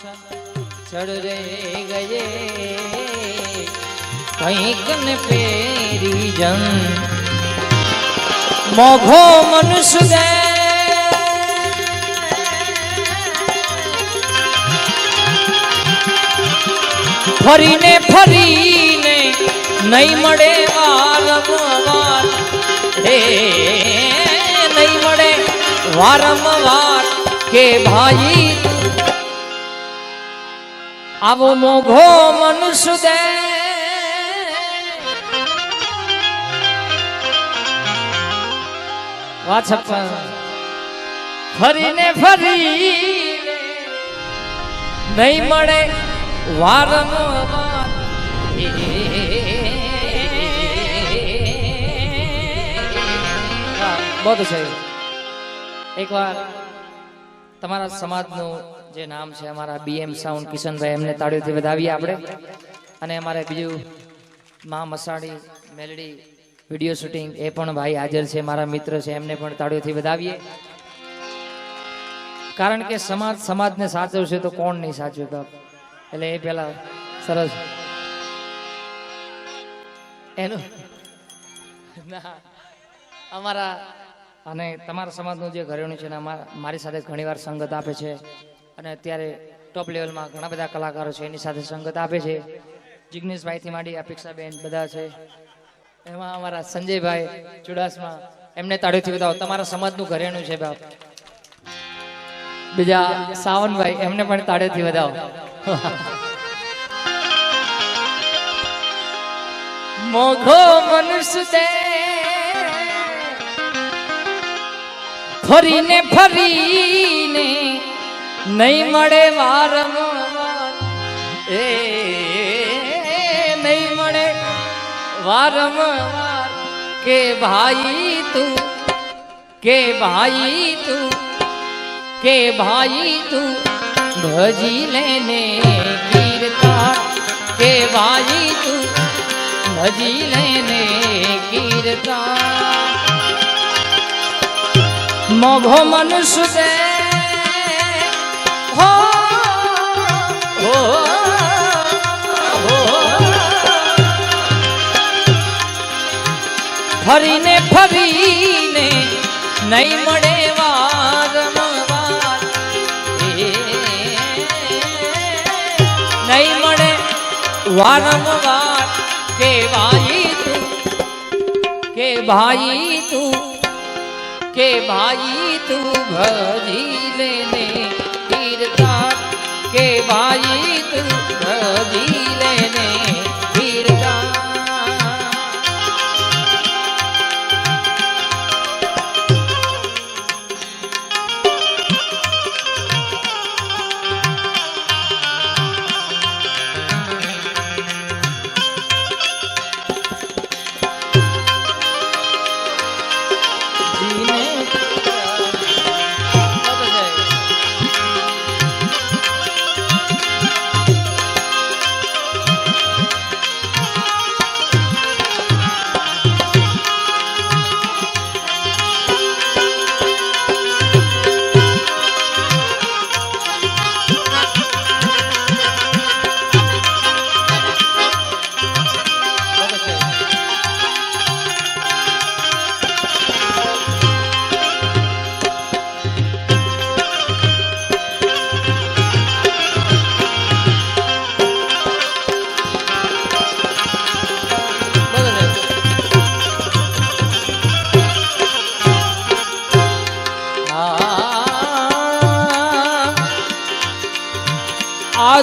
चढ़ रे गए कहीं कन पेरी जन मोघो मनुष्य दे फरीने फरीने नहीं मड़े वारंवार हे नहीं मड़े वारंवार के भाई आवो मोघो मनुष्य दे वा छप्पन फरीने फरीने नहीं मड़े वारंवार बहुत अच्छा एक बार તમારા સમાજનું જે નામ છે અમારા બીએમ સાઉન્ડ કિશનભાઈ એમને તાળીઓથી વધાવીએ આપણે અને અમારે બીજું મા મસાડી મેલડી વિડિયો શૂટિંગ એ પણ ભાઈ હાજર છે મારા મિત્ર છે એમને પણ તાળીઓથી વધાવીએ કારણ કે સમાજને સાચવશે તો કોણ નહીં સાચવે બાપ એટલે એ પેલા સરસ એનું અમારા અને તમારા સમાજનું જે ઘરેણું છે ને મારી સાથે ઘણીવાર સંગત આપે છે અને અત્યારે ટોપ લેવલમાં ઘણા બધા કલાકારો છે એની સાથે સંગત આપે છે જિગ્નેશભાઈથી માંડી અપેક્ષાબેન બધા છે એમાં અમારા સંજયભાઈ ચુડાસમા એમને તાળીઓથી બતાવો તમારા સમાજનું ઘરેણું છે બાપ બીજા સાવનભાઈ એમને પણ તાળીઓથી બતાવો મોઘો મનુષ્ય દે ફરીને ફરીને નહીં મળે વારંવાર એ નહીં મળે વારંવાર કે ભાઈ તું કે ભાઈ તું કે ભાઈ તું ભજી લેને કીર્તા કે ભાઈ તું ભજી લેને કીર્તા મોઘો મનુષ્ય દે હો હો ફરીને ફરીને નહીં મળે વારંવાર નહીં મળે વારંવાર કે ભાઈ તું કે ભાઈ તું કે ભાઈ તું ભજી લેને કીર્તા કે ભાઈ તું ભજી લેને કીર્તા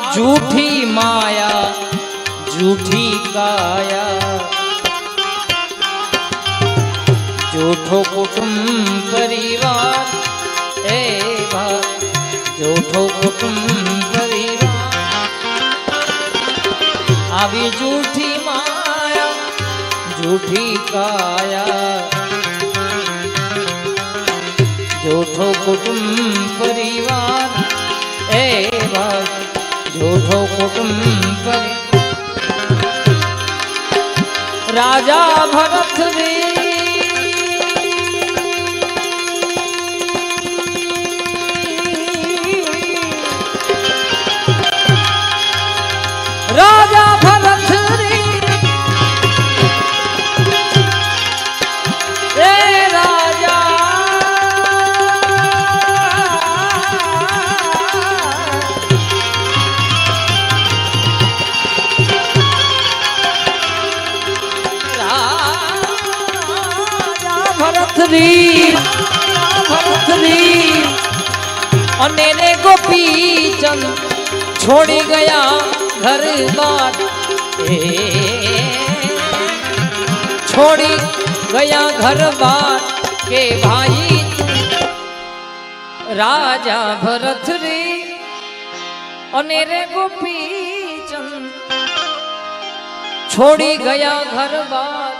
झूठी माया झूठी काया झूठो कुटुंब परिवार ए झूठो कुटुंब परिवार आवी झूठी माया झूठी काया झूठो कुटुंब परिवार ए झूठो कुटुंब राजा भरत भी અને રે ગોપી ચંદ છોડી ગયા ઘર બાર છોડી ગયા ઘર બાર કે ભાઈ રાજા ભરત રે અને રે ગોપી ચંદ છોડી ગયા ઘર બાર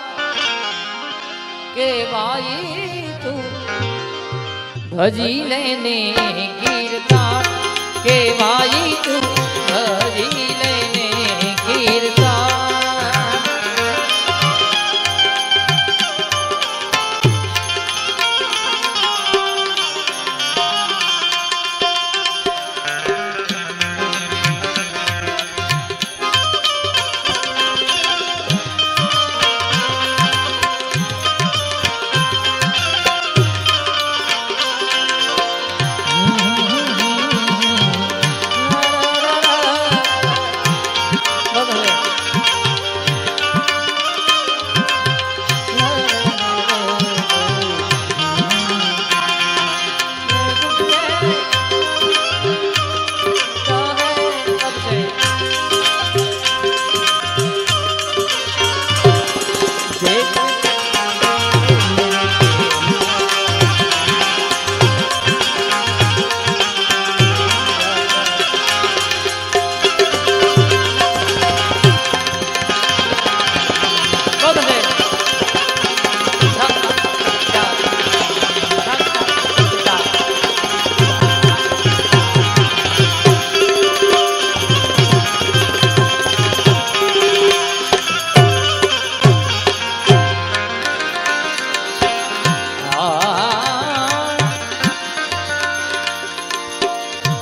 કે ભાઈ તું ભજી લેને કીર્તા કે ભાઈ તું ભજી લેને કીર્તા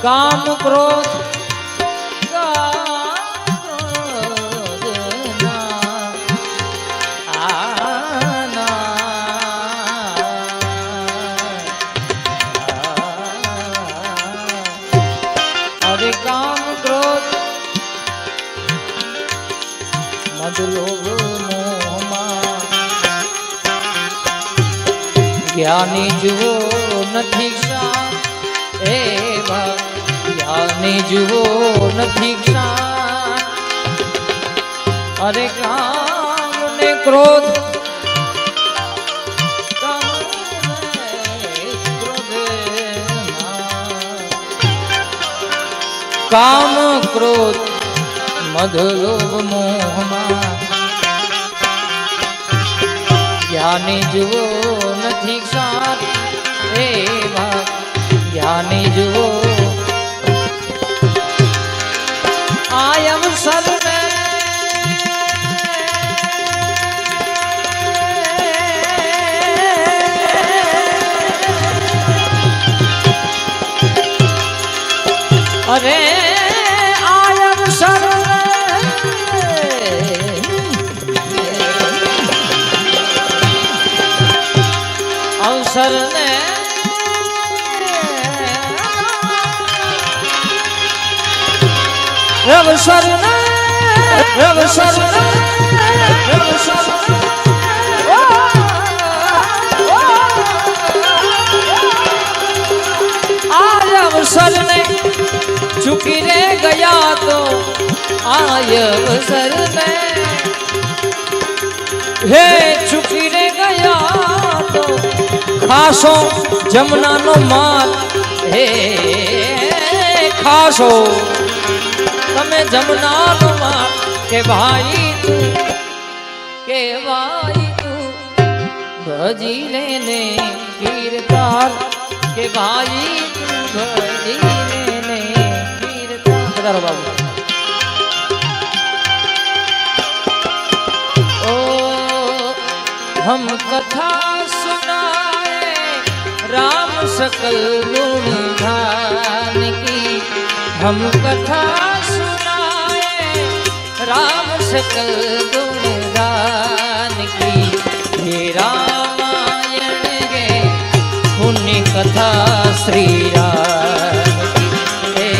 काम क्रोध अरे काम क्रोध मद लोभ मोह ज्ञानी जुओ નથી ક્ષાર એ જ્ઞાની જુઓ નથી ક્ષાર અરે કામ ને ક્રોધ કામ ક્રોધ મદ લોભ મોહમાં જ્ઞાની જુઓ નથી ક્ષાર એ જ્ઞાની જુઓ આય અવસર ને અરે આય અવસર અવસર ને અવસર ને અવસર ને આય અવસર ને ચૂકી રે ગયા તો આય અવસર ને હે ચૂકી રે ગયા તો ખાસો જમનાનો માલ હે ખાસો તમે જમનાનો માલ કે ભાઈ તું ભજી લેને કીર્તાર કે ભાઈ તું ભજી લેને કીર્તાર બધારો બાબુ ओ हम कथा सुनाए राम सकल गुण गान की हम कथा सुनाए राम सकल गुण गान की हे रामायण गे पुण्य कथा श्री राम हे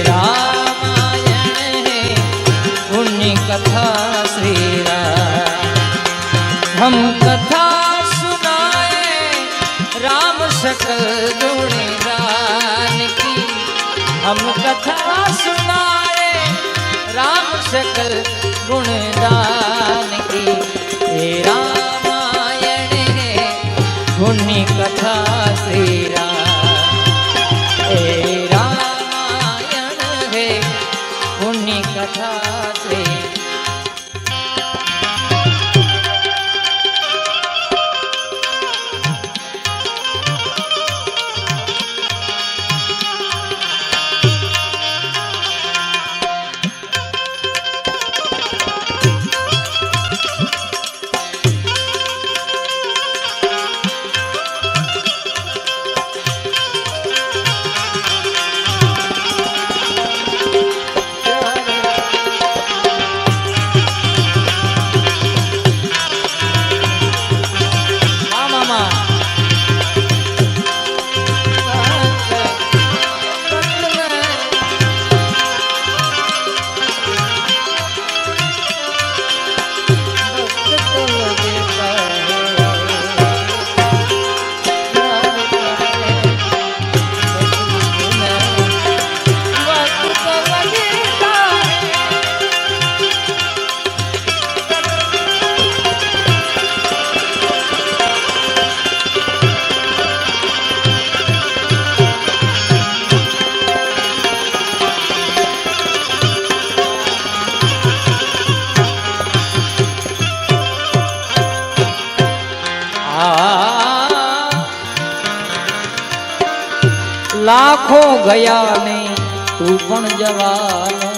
रामायण है पुण्य कथा श्री राम हम कथा सुनाए राम सकल गुण गान की हम कथा सुनाए राम सकल गुणदान की। हे रामायण है पुण्य कथा श्री राम। हे रामायण है पुण्य कथा श्री। लाखों गया ने तू पण जवानो।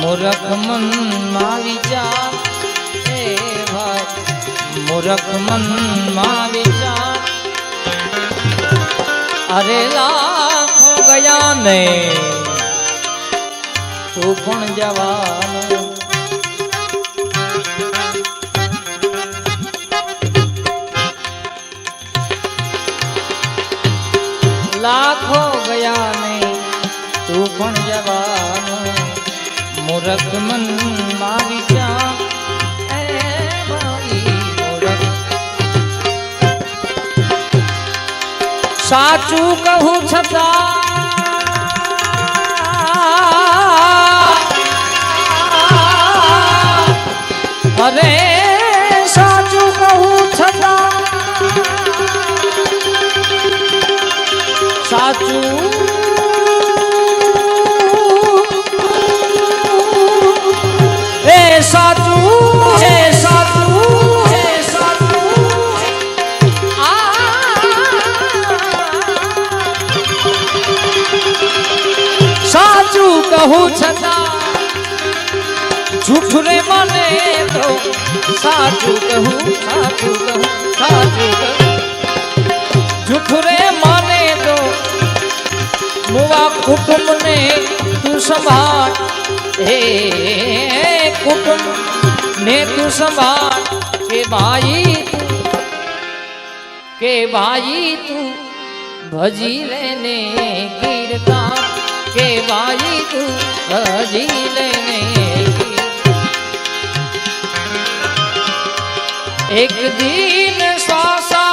मूर्ख मन मा विचार हे भाई मूर्ख मन मा विचार। अरे लाखों गया ने तू पण जवानो। लाखों गया ने तू पण जवानो। मूर्ख मन मा विचार ए भाई मूर्ख। साचू कहूं छता अरे साचू कहूं छता साचू हे साचू हे साचू हे साचू साचू कहूं छता झूठ रे माने तो साचू कहूं साचू कहूं साचू कहूं झूठ रे माने तो मुआ कुटुंब ने तू संभाल। हे कुटुंब ने तू संभाल के भाई तू भजी लेने कीर्तन के भाई तू भजी लेने एक दिन श्वासा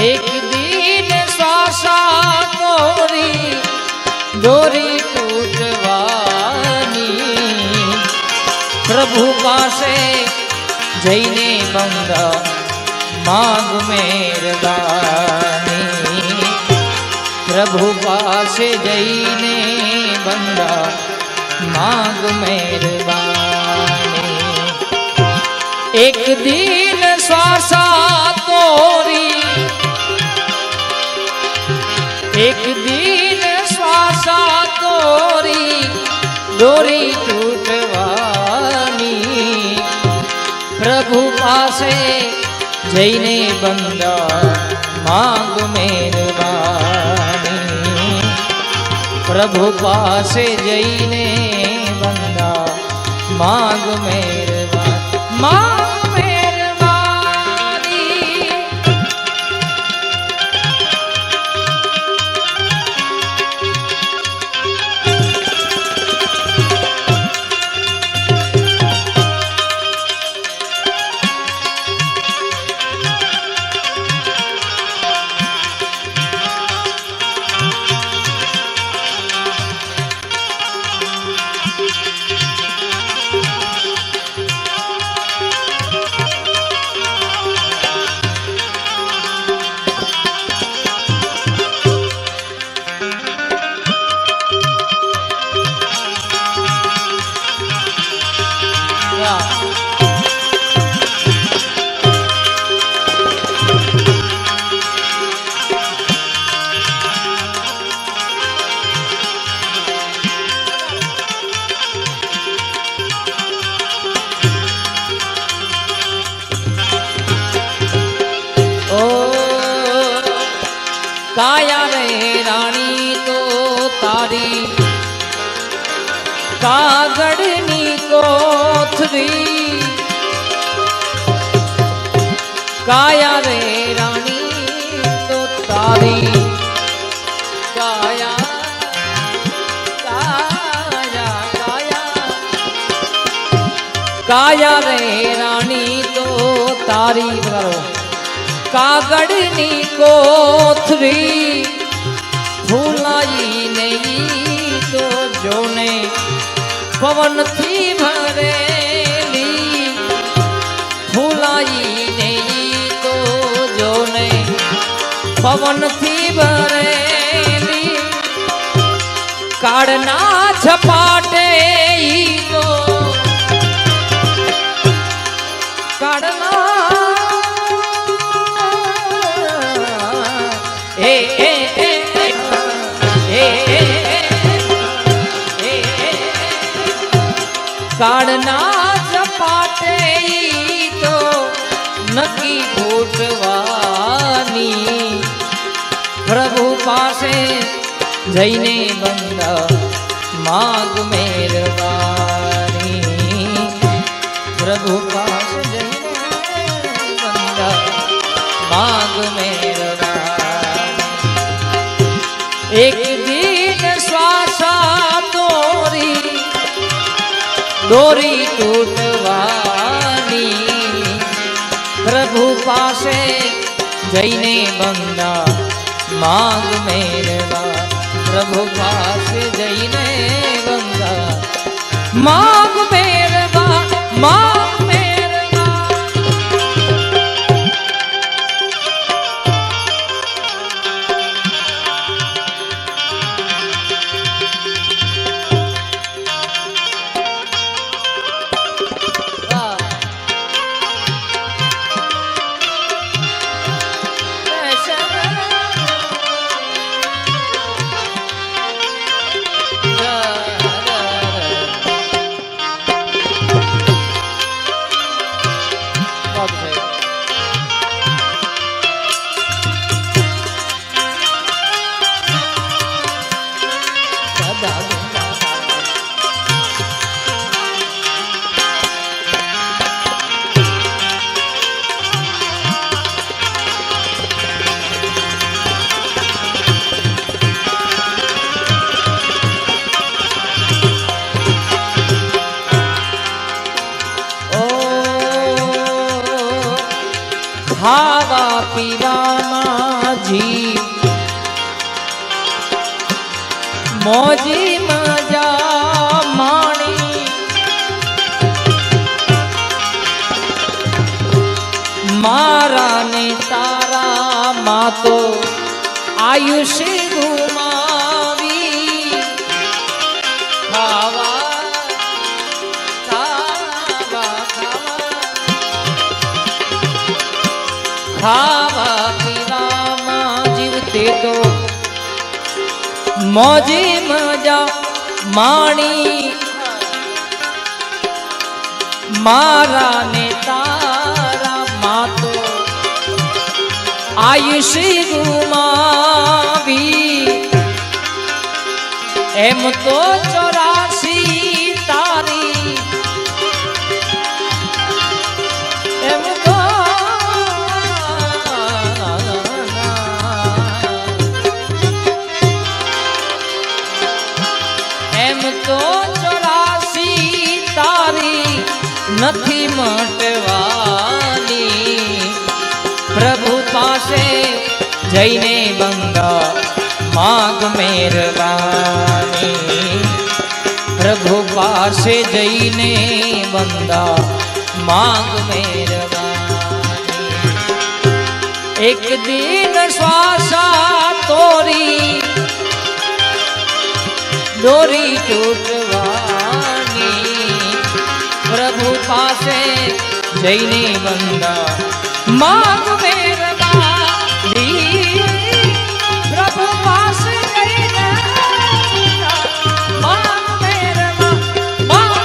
एक दिन श्वासा तोरी डोरी टूटवानी। प्रभु पासे जईने बंदा मांग मेहरबानी। प्रभु पासे जईने बंदा मांग मेहरबानी। एक दिन श्वासा तोरी एक दिन श्वासा तोरी डोरी टूटवानी। प्रभु पासे जईने बंदा मांग मेहरबानी। प्रभु पासे जईने बंदा मांग मेहरबानी मांग मेहरबानी। કાયા રે રાણી તો તારી કાગળની કોથળી કાયા રે રાણી તો તારી કાયા કાયા કાયા કાયા રે રાણી તો તારી કરો કાગળની કોથળી ફૂલાઈ નહીં તો જોને પવનથી ભરેલી ફૂલાઈ નહીં તો જોને પવનથી ભરેલી કાળના છપાટે તો કાળના કાળના ઝપાટે તો નક્કી ફૂટવાની પ્રભુ પાસે જઈને બંદા માગ મેરવાની પ્રભુ પાસે જઈને બંદા માગ મેરવાની એક દિન શ્વાસા તોરી डोरी टूटवानी प्रभु पासे जईने बंदा मांग मेरवा प्रभु पासे जईने बंदा मांग मेरवा मांग मेरवा खावा पीवामा जी मोजी मजा माणी मारा ने तारा माँ तो आयुष्य घुमावी खावा खावा पीवामा जीवते तो मौजी मजा माणी मारा ने तारा माँ तो आयुष्य गुमावी एम तो 84 तारी एम तो तो 84 तारी નથી મટવાની પ્રભુ પાસે જઈને બંગા માગ મેરવાની પ્રભુ પાસે જઈને બંગા માગ મેરવાની એક દિન શ્વાસા તોરી डोरी टूटवानी પ્રભુ પાસે જઈને બંદા માગ મેરબાની પ્રભુ પાસે જઈને માગ મેરબા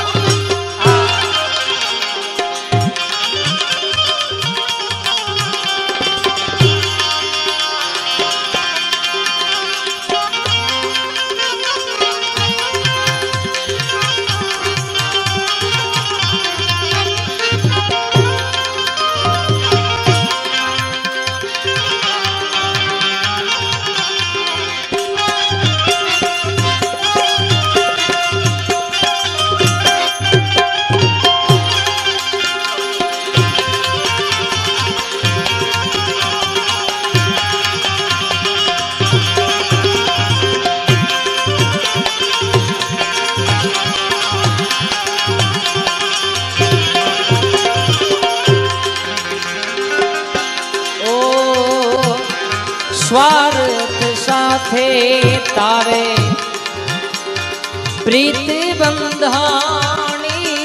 સ્વાર્થ સાથે તારે પ્રીતિ બંધાણી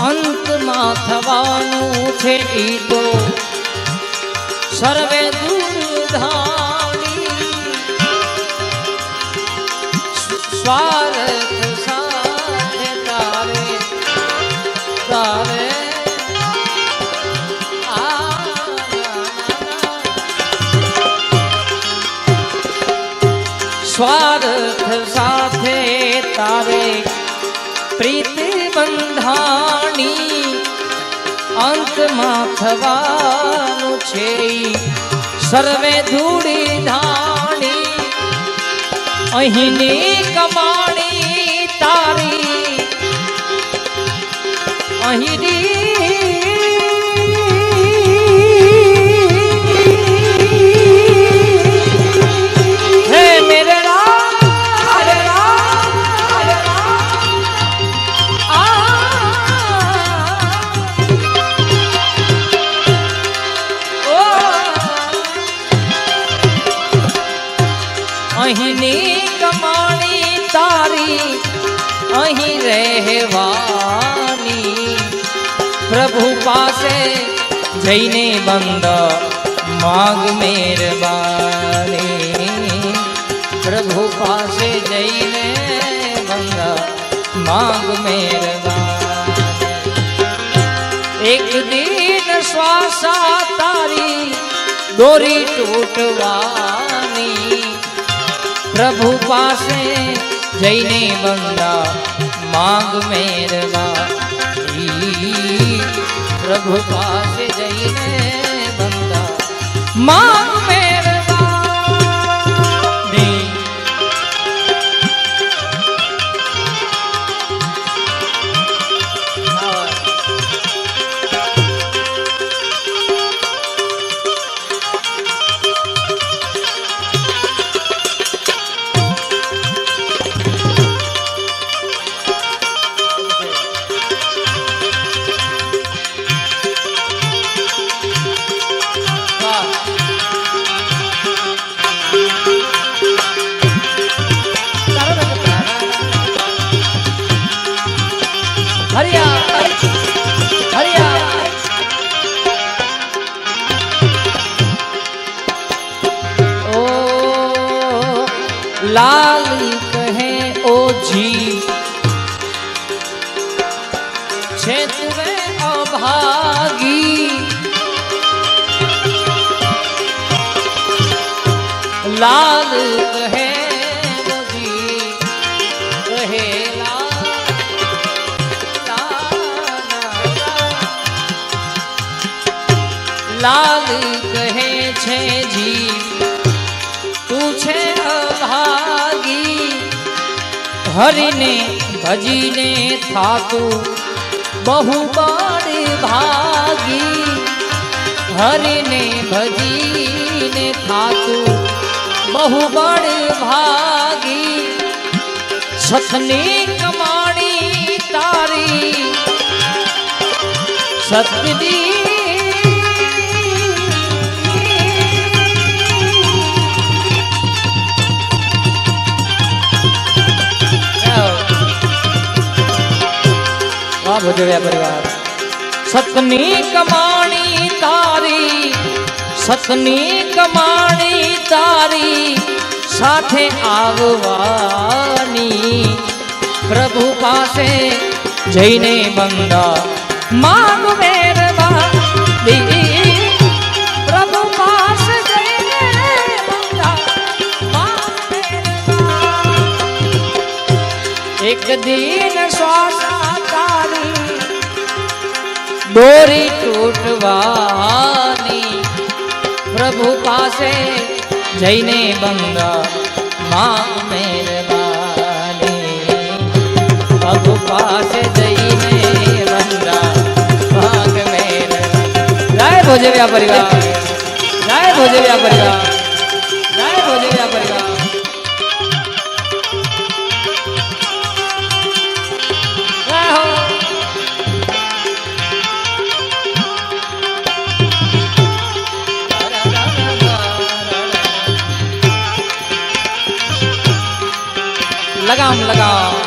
અંતમાં થવાનું છે ઈ તો સર્વે દુર્ધાણી સ્વાર્થ સાથે તારે તારે સ્વાર્થ સાથે તારે પ્રીતિ બંધાણી અંતમાં થવાનું છે સર્વે ધૂળી ધાણી અહીંની કમાણી તારી અહીંની અહીંની કમાણી તારી અહીં રહેવાની પ્રભુ પાસે જઈને બંધ માગ મેરબાની પ્રભુ પાસે જઈને બંધ માગ મેરબાની એક દિન શ્વાસા તારી દોરી તૂટવાની પ્રભુ પાસે જઈને બંદા માંગ મેરબાની પ્રભુ પાસે જઈને બંદા માંગ મેરબાની લાલી કહે ઓ જી છે તુમે અભાગી લાલ કહે ઓ જી કહે લાલ કહે છે જી તું છે અભાગી હરિને ભજીને થાતું બહુ બડ ભાગી હરિને ભજીને થાતું બહુ બડ ભાગી સતની કમાણી તારી સતની ભોજવ્યા પરિવાર સતની કમાણી તારી સતની કમાણી તારી સાથે આવવાની પ્રભુ પાસે જઈને બંદા માંગ મહેરબાની પ્રભુ પાસે જઈને બંદા માંગ મહેરબાની એક દિન શ્વાસ તારી દોરી તૂટવાની પ્રભુ પાસે જઈને બંગા માં મહેરબાની પ્રભુ પાસે જઈને બંગા માંગ મહેરબાની જય ભોજવ્યા પરિવાર જય ભોજવ્યા પરિવાર જય ભોજવ્યા પરિવાર लगाम लगाओ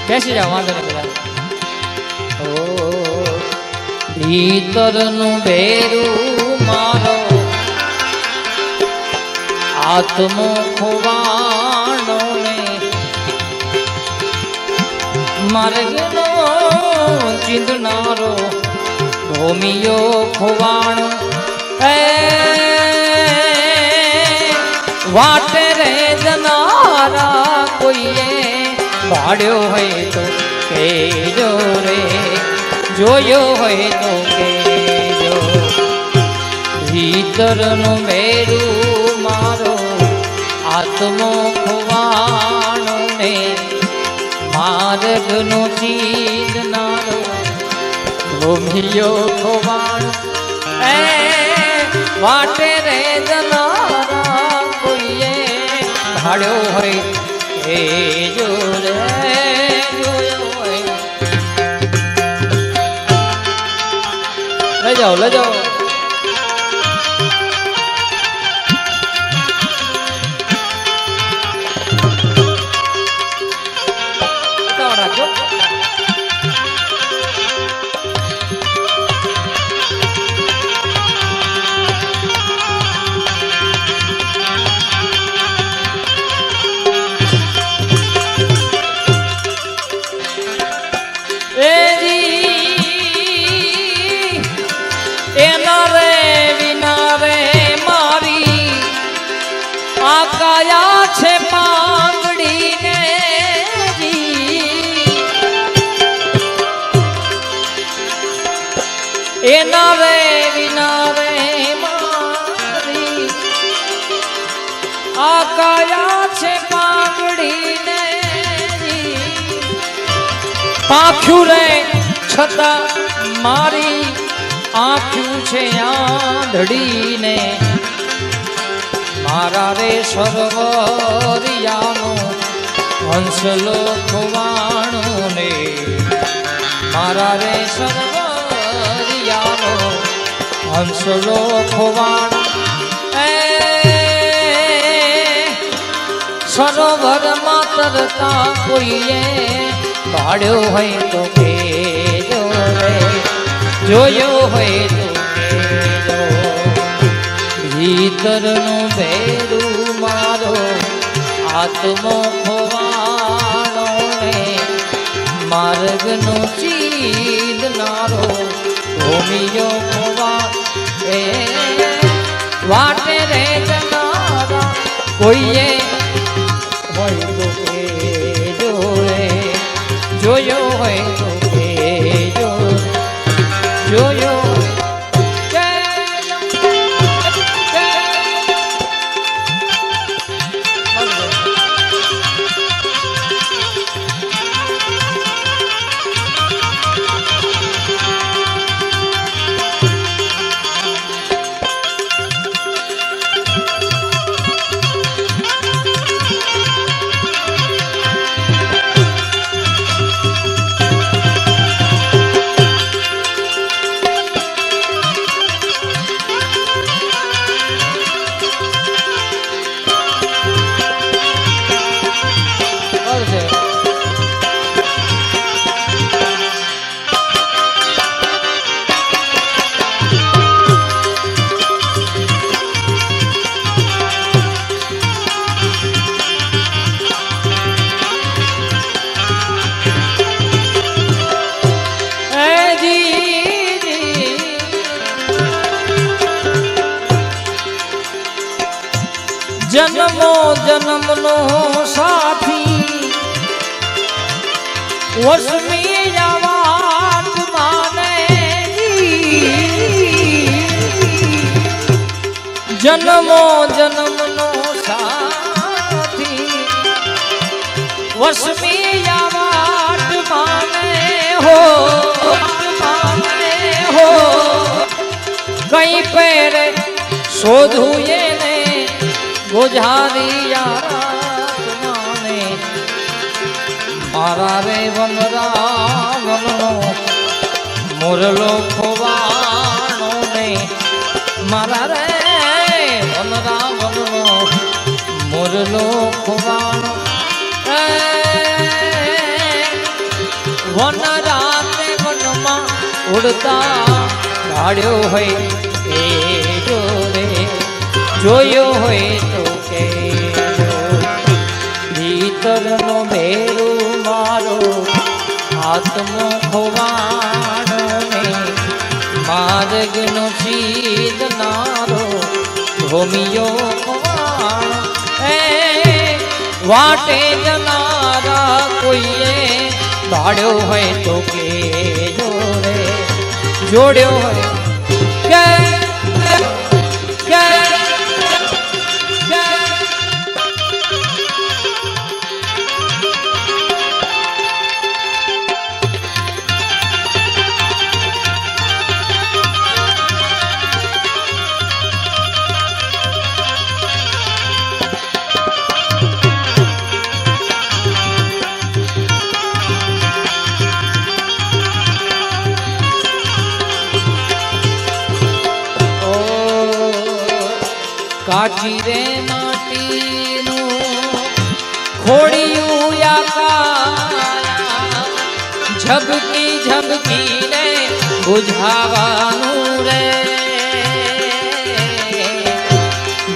कैसी जाओ वांधो नहीं पेला ભીતરનું બેરું મારો આત્મો ખોવાણો ને માર્ગનો ચિંતનારો ભૂમિયો ખોવાણો વાટે રે જનારા કોઈએ ભાડ્યો હોય તો કેજો રે જોયો હોય તો કેજો ભીતરનું મેરું મારો આત્મો ખોવાણો ને માર્ગનો ચીંધનારો ભૂમિયો ખોવાણો વાટે રે જનારા કોઈએ ભાડ્યો હોય કેજો રે ले जाओ કાયા છે પાંગડી ને એના રે વિના રે મારી આ કાયા છે પાંગડી ને પાખ્યું રે છતાં મારી આંખ્યું છે આંધળી ને મારા રે સર્વરિયાનો હંસલો ખોવાણો ને મારા રે સર્વરિયાનો હંસલો ખોવાણો સરોવરમાં તરતા કોઈએ કાઢ્યો હોય તો કેજો રે જોયો હોય તો કેજો ભીતરનું બેરું મારો આત્મો ખોવાણો ને માર્ગનો ચીંધનારો ભૂમિયો ખોવા વાટે રે જનારા કોઈએ હોય તો કેજો રે જોયો હોય તો કેજો જોયો જન્મો જન્મનો સાથી વસમી વાત માને જન્મો જન્મનો સાથી વસમી વાત માને હો કઈ પેરે શોધું એને ગોઝારી મારા રે વનરાવનનો મોરલો ખોવાનો ને મારા રે વનરાવનનો મોરલો ખોવાનો વન રાતે વનમાં ઉડતા ભાડ્યો હોય એ જોડે જોયો હોય તો કે ભીતરનો ભેરું મારો આત્મો ખોવાનો ને માર્ગનો સીધનારો ભૂમિયો ખોવાનો વાટે જનારા કોઈએ ભાડ્યો હોય તો કે જોડે જોડ્યો હોય કે કાચી રે માટીનું ખોડિયું આકાશ ઝબકી ઝબકી રે બુઝાવાનું રે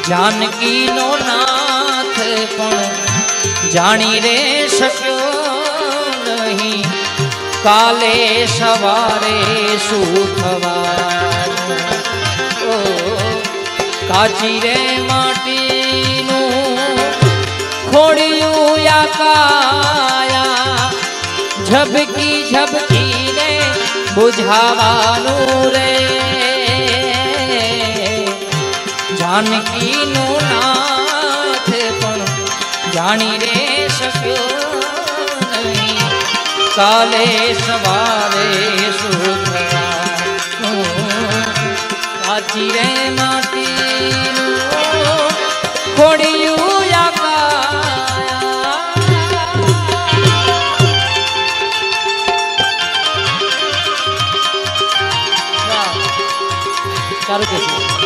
જાનકીનો નાથ પણ જાણી રે શક્યો નહીં કાલે સવારે શું થવાનું કાચી રે માટીનું ખોડિયું આકાયા ઝબકી ઝબકી રે બુઝાવાનું રે જાનકીનું નાથ પણ જાણી રે શક્યો નહીં કાલે સવારે શું થવાનું કાચી રે માટીનું ખોડિયું આકાયા સારું કે બહુ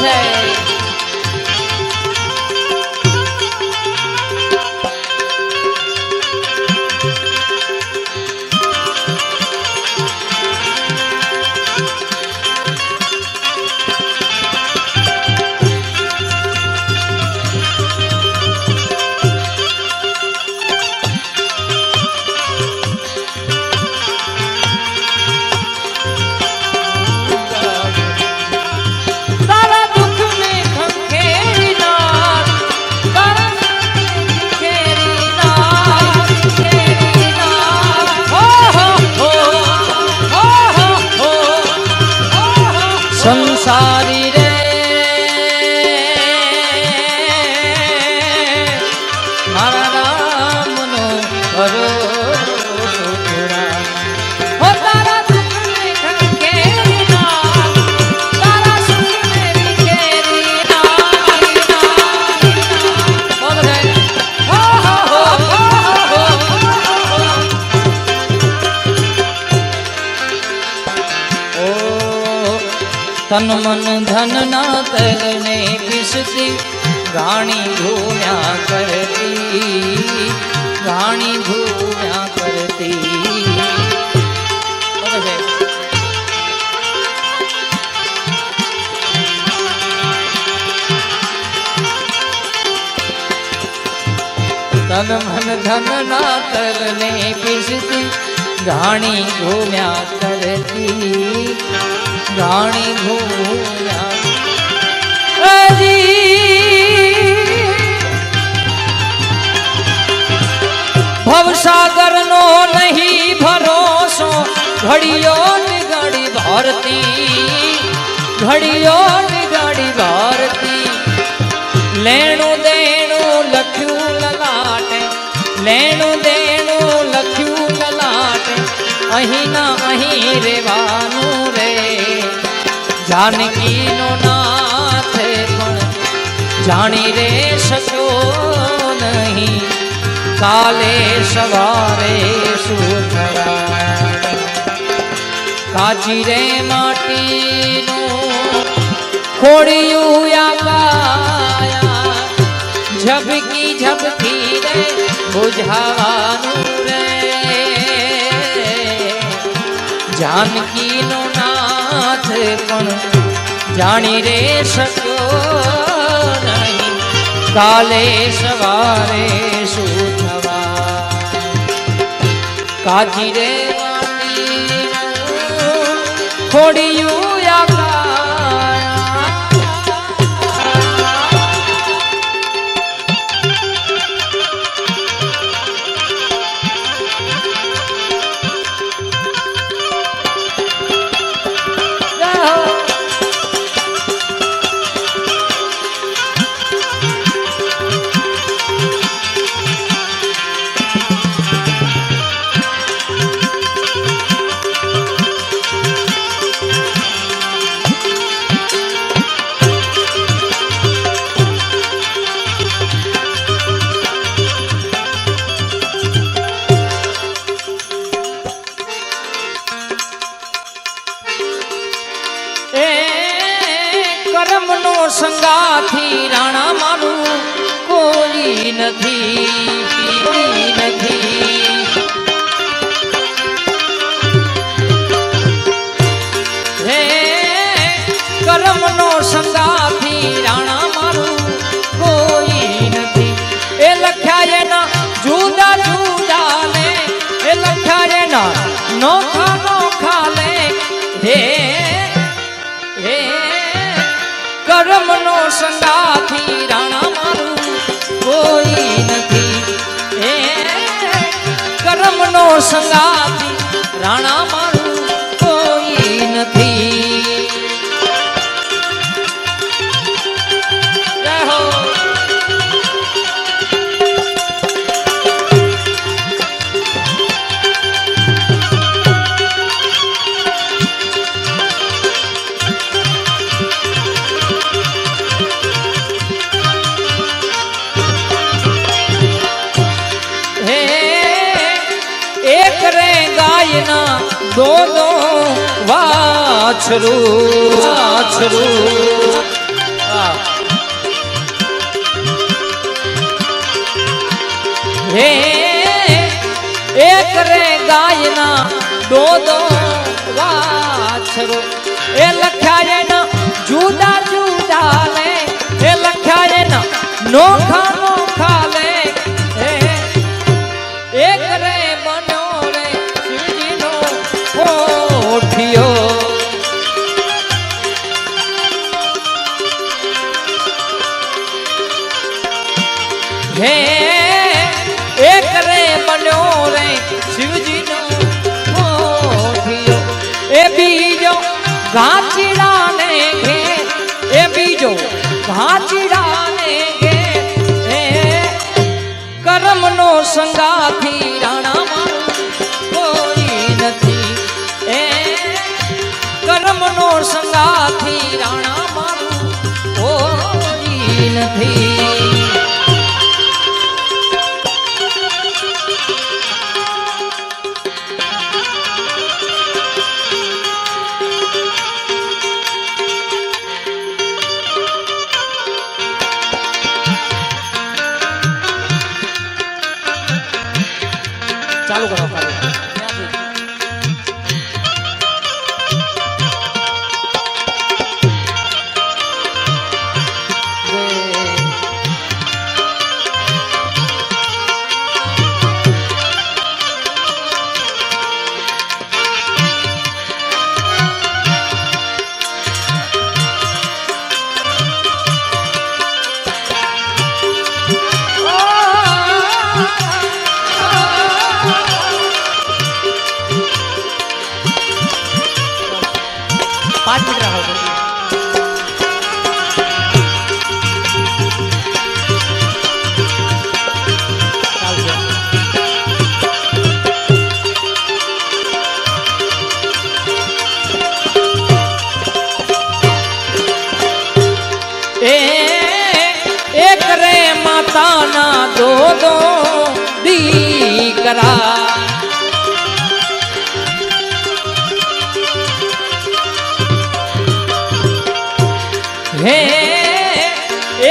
છે સંસારી રે મારા રામનો ભરોસો હો તારા દુઃખને ખંખેરી નાથ તારા સુખને વિખેરી નાથ બોલ રે હો હો તન મન ધન ના તલને પીસતી રાણી ઘૂમ્યા કરતી રાણી ઘૂમ્યા કરતી તન મન ધન ના તરને પીસતી ઘાણી ઘૂમ્યા કરતી ઘાણી ઘૂમ્યા ભવસાગર નો નહીં ભરોસો ઘડીઓ નિગડી ભારતી ઘડીઓ નિગડી ભારતી લેણું દેણું લખ્યું લલાટે લેણું દેણું લખ્યું લલાટે અહીં ના અહીં રેવાનું રે જાનકી નો નાથ પણ જાણી રે શક્યો નહીં કાલે સવારે સુખરા કાચી રે માટીનું ખોડિયું આકાયા ઝબકી ઝબકી રે બુઝાવાનું રે જાનકી નો નાથ પણ જાણી રે શક્યો નહીં કાલે સવારે શું થવા કાચી રે ખોડિયું કરમનો સંગાથી રાણા મારું કોઈ નથી હે કરમનો સંગાથી રાણા મારું કોઈ નથી એ લખ્યા એના જુદા જુદા ને એ લખ્યા એના નોખા નોખા લે હે કરમનો સંગાથી રાણા મારું કોઈ નથી હે કરમનો સંગાથી રાણા મારું કોઈ નથી જય હો दो दो वाछरू वाछरू हे एक रे गायना दो दो वाछरू ए लख्या ना जुदा जुदा ले ए लख्या ना नोखा नोखा ले एक रे बनो रे शिवजी नो कोठियो हे एक रे बनो रे शिवजी नो कोठियो ए बीजो घाचीड़ा ने घे ए बीजो घाचीड़ा ने घे करम नो संगाथी राणा मारू कोई नथी ए करम नो संगाथी राणा मारू कोई नथी चालू करो 5 મિનિટ રહો एक रे माता ना दो दो दीकरा हे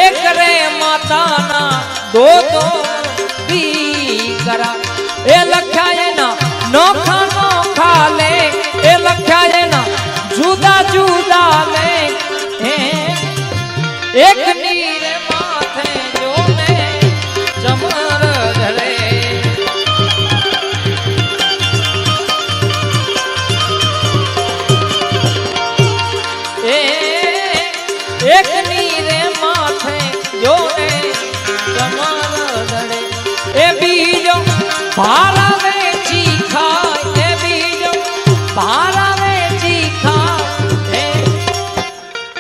एक रे माता ना दो दो दीकरा ए लख्या ना नोखा नोखा ले ए लख्या ना जुदा जुदा ले एक नीर माथे जो ने चमर धरे एक नीर माथे जो ने चमर धरे ए बीजो भारावे चीखा ए बीजो भारावे चीखा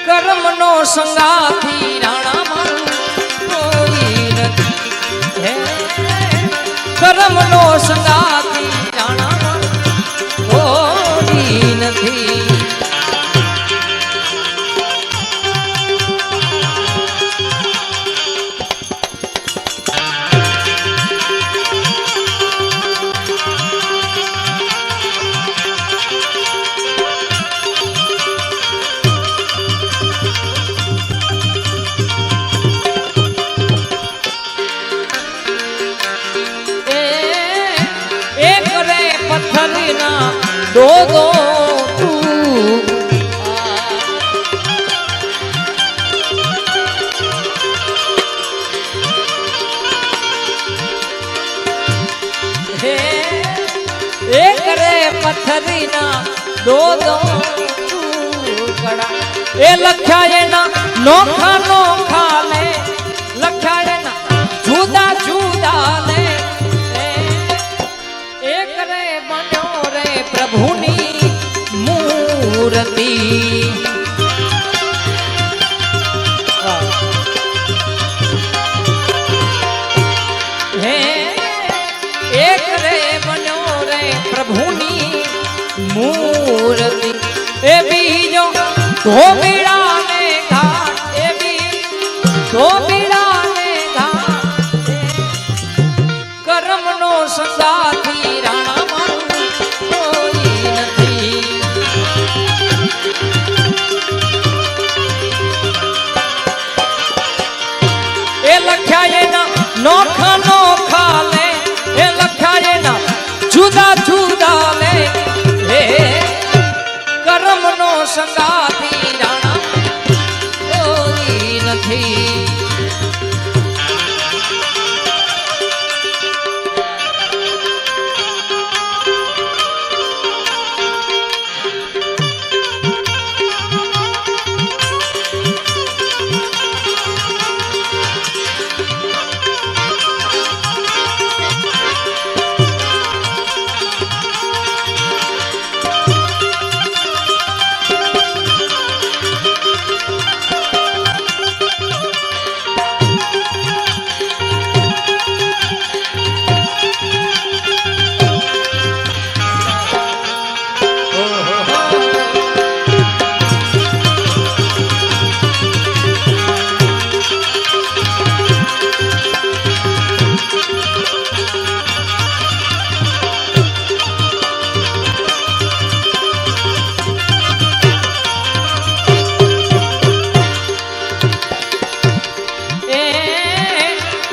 कर्म नो संगाथी राणा मारू कोई नहीं कर्म नो संगाथी राणा मारू कोई नहीं पत्थरना दो दो तू हे एक रे पत्थरना दो दो तू कड़ा ए लख्या ना नोखा नोखा ले लख्या ना जुदा जुदा ले एक रे बनो रे प्रभुनी मूर्ति हे एक रे बनो रे प्रभुनी मूर्ति ए बीजो धोबीड़ा ने घाट ए बीज धोबीड़ा ने घाट कर्म नो संगाथी राणा मारू कोई नहीं ए लख्या ना नोखा नोखा ले ए लख्या ना जुदा जुदा ले हे कर्म नो संगाथी राणा कोई नहीं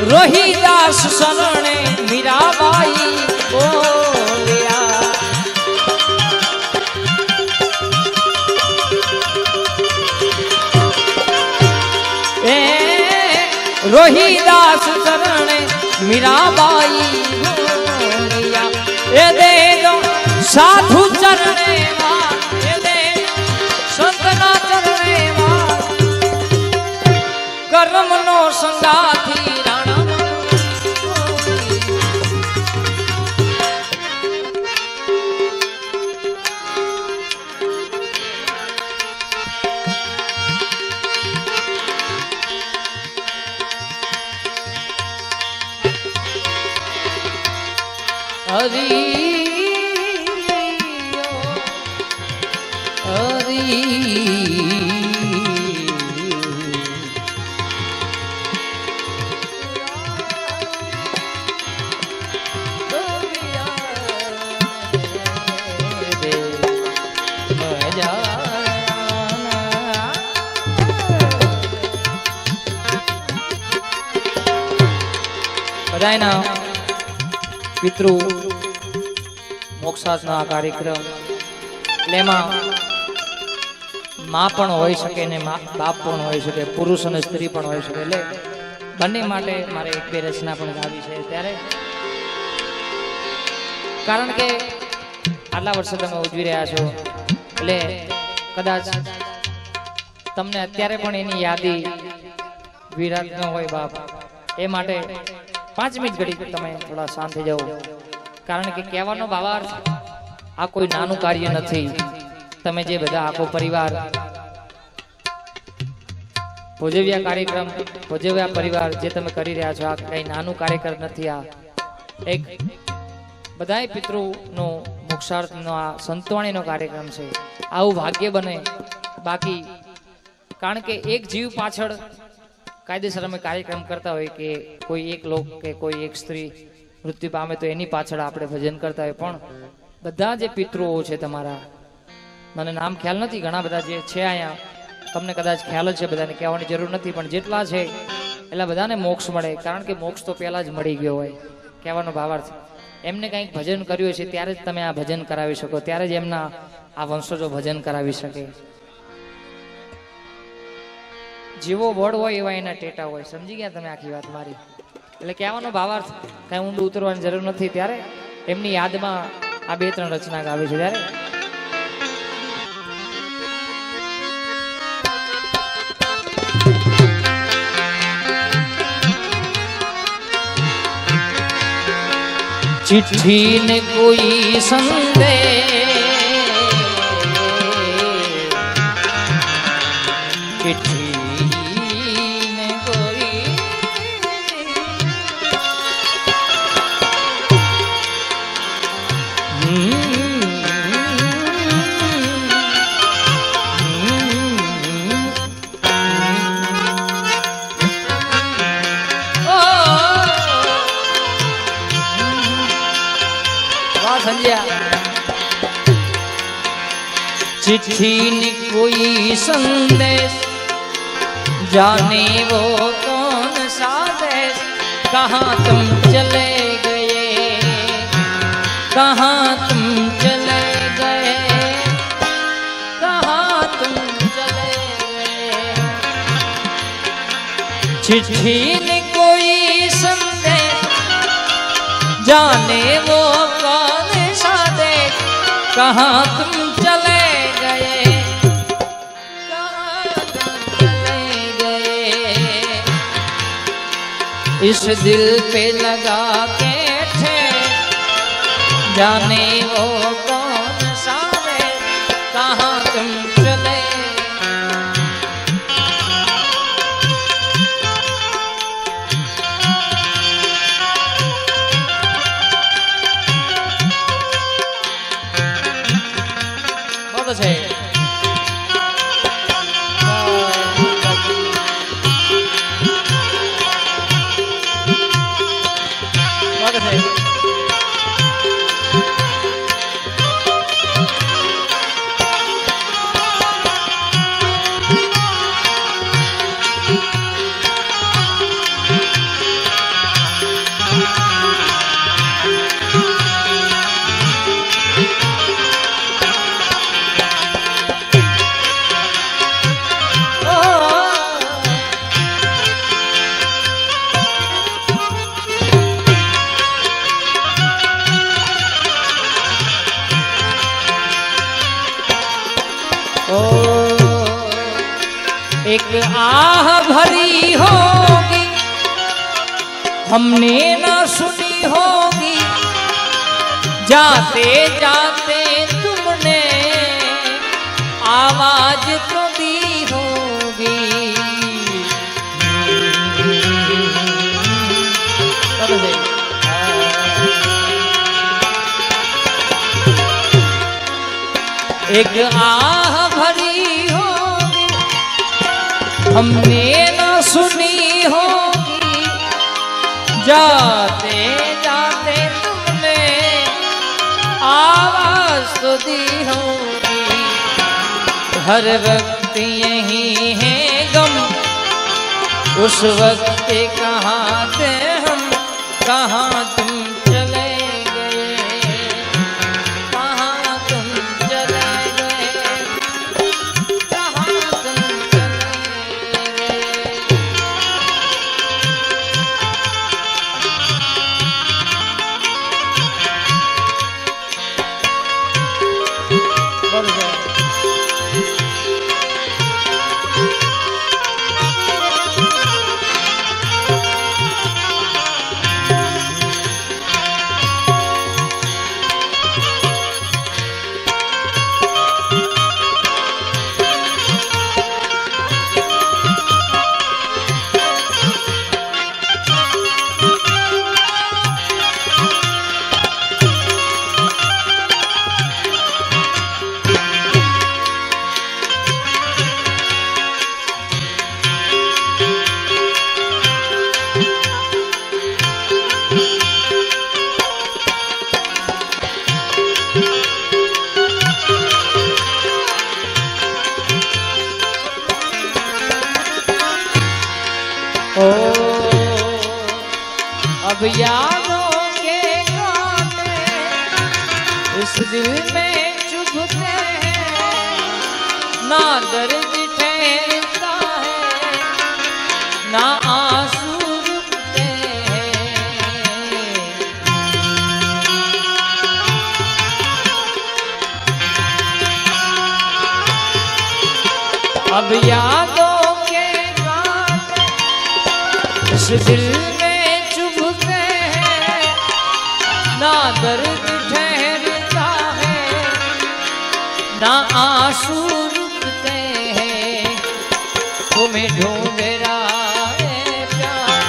रोहिदास शरणे मीराबाई बोलिया रोहिदास शरणे मीराबाई बोलिया ए दे दो साधु चरणे ए दे संतना चरणे कर्म नो संगाथी राणा બધાયના પિતૃ મોક્ષાસનો આ કાર્યક્રમ એટલે એમાં માં પણ હોઈ શકે ને બાપ પણ હોઈ શકે, પુરુષ અને સ્ત્રી પણ હોઈ શકે, એટલે બંને માટે મારે એક બે રચના પણ ગાવી છે. ત્યારે કારણ કે આટલા વર્ષો તમે ઉજવી રહ્યા છો એટલે કદાચ તમને અત્યારે પણ એની યાદી વિરાટ ન હોય બાપ, એ માટે 5 મિનિટ ઘડી તમે થોડા શાંત થઈ જાઓ. કારણ કે કહેવાનો ભાવાર્થ આ કોઈ નાનું કાર્ય નથી. તમે જે બધા આખો પરિવાર ભોજવ્યા કાર્યક્રમ, ભોજવ્યા પરિવાર જે તમે કરી રહ્યા છો, આ કઈ નાનું કાર્યક્રમ નથી. આ એક બધાય પિતૃનો મોક્ષાર્થનો આ સંતવાણીનો કાર્યક્રમ છે. આવું ભાગ્ય બને. બાકી કારણ કે એક જીવ પાછળ કાયદેસર અમે કાર્યક્રમ કરતા હોય કે કોઈ એક લોક કે કોઈ એક સ્ત્રી મૃત્યુ પામે તો એની પાછળ આપણે ભજન કરતા હોય, પણ બધા જે પિતૃઓ છે તમારા, મને નામ ખ્યાલ નથી, ઘણા બધા જે છે અહીંયા, તમને કદાચ ખ્યાલ જ છે, બધાને કહેવાની જરૂર નથી, પણ જેટલા છે એટલા બધાને મોક્ષ મળે. કારણ કે મોક્ષ તો પહેલા જ મળી ગયો હોય. કહેવાનો ભાવાર્થ એમને કંઈક ભજન કર્યું છે ત્યારે જ તમે આ ભજન કરાવી શકો, ત્યારે જ એમના આ વંશજો ભજન કરાવી શકે. જેવો વડ હોય એવા એના ટેટા હોય. સમજી ગયા તમે આખી વાત મારી? એટલે કહેવાનો ભાવાર્થ કઈ ઊંડું ઉતરવાની જરૂર નથી. ત્યારે એમની યાદમાં આ 2-3 રચના ગાવી છે. ત્યારે चिट्ठी ने कोई संदेश, चिट्ठी ने कोई चिट्ठी ने कोई संदेश, जाने वो कौन सा देश, कहाँ तुम चले गए, कहाँ तुम चले गए, कहाँ तुम चले गए. चिट्ठी ने कोई संदेश, जाने वो कौन सा देश, कहाँ तुम चले गए, कहाँ तुम चले गए. इस दिल पे लगा के थे, जाने वो कौन सा देश, कहाँ तुम चले. बहुत अच्छे. बहुत अच्छे. एक आह भरी होगी, हमने ना सुनी होगी, जाते जाते तुमने आवाज तो दी होगी. एक आह भरी होगी हमने न सुनी होगी, जाते जाते तुमने आवाज तो दी होगी। हर वक्त यही है गम, उस वक्त कहाँ थे हम, कहाँ तुम चले गए, कहाँ तुम चले गए, कहाँ तुम चले गए। ओ अब यादों के गाने इस दिल में चुभते हैं, ना दर्द ठहरता है ना आंसू रुकते हैं। अब यादों इस दिल में चुभते हैं, ना दर्द ठहरता है ना आंसू रुकते हैं। तुम्हें ढूंढ रहा है प्यार,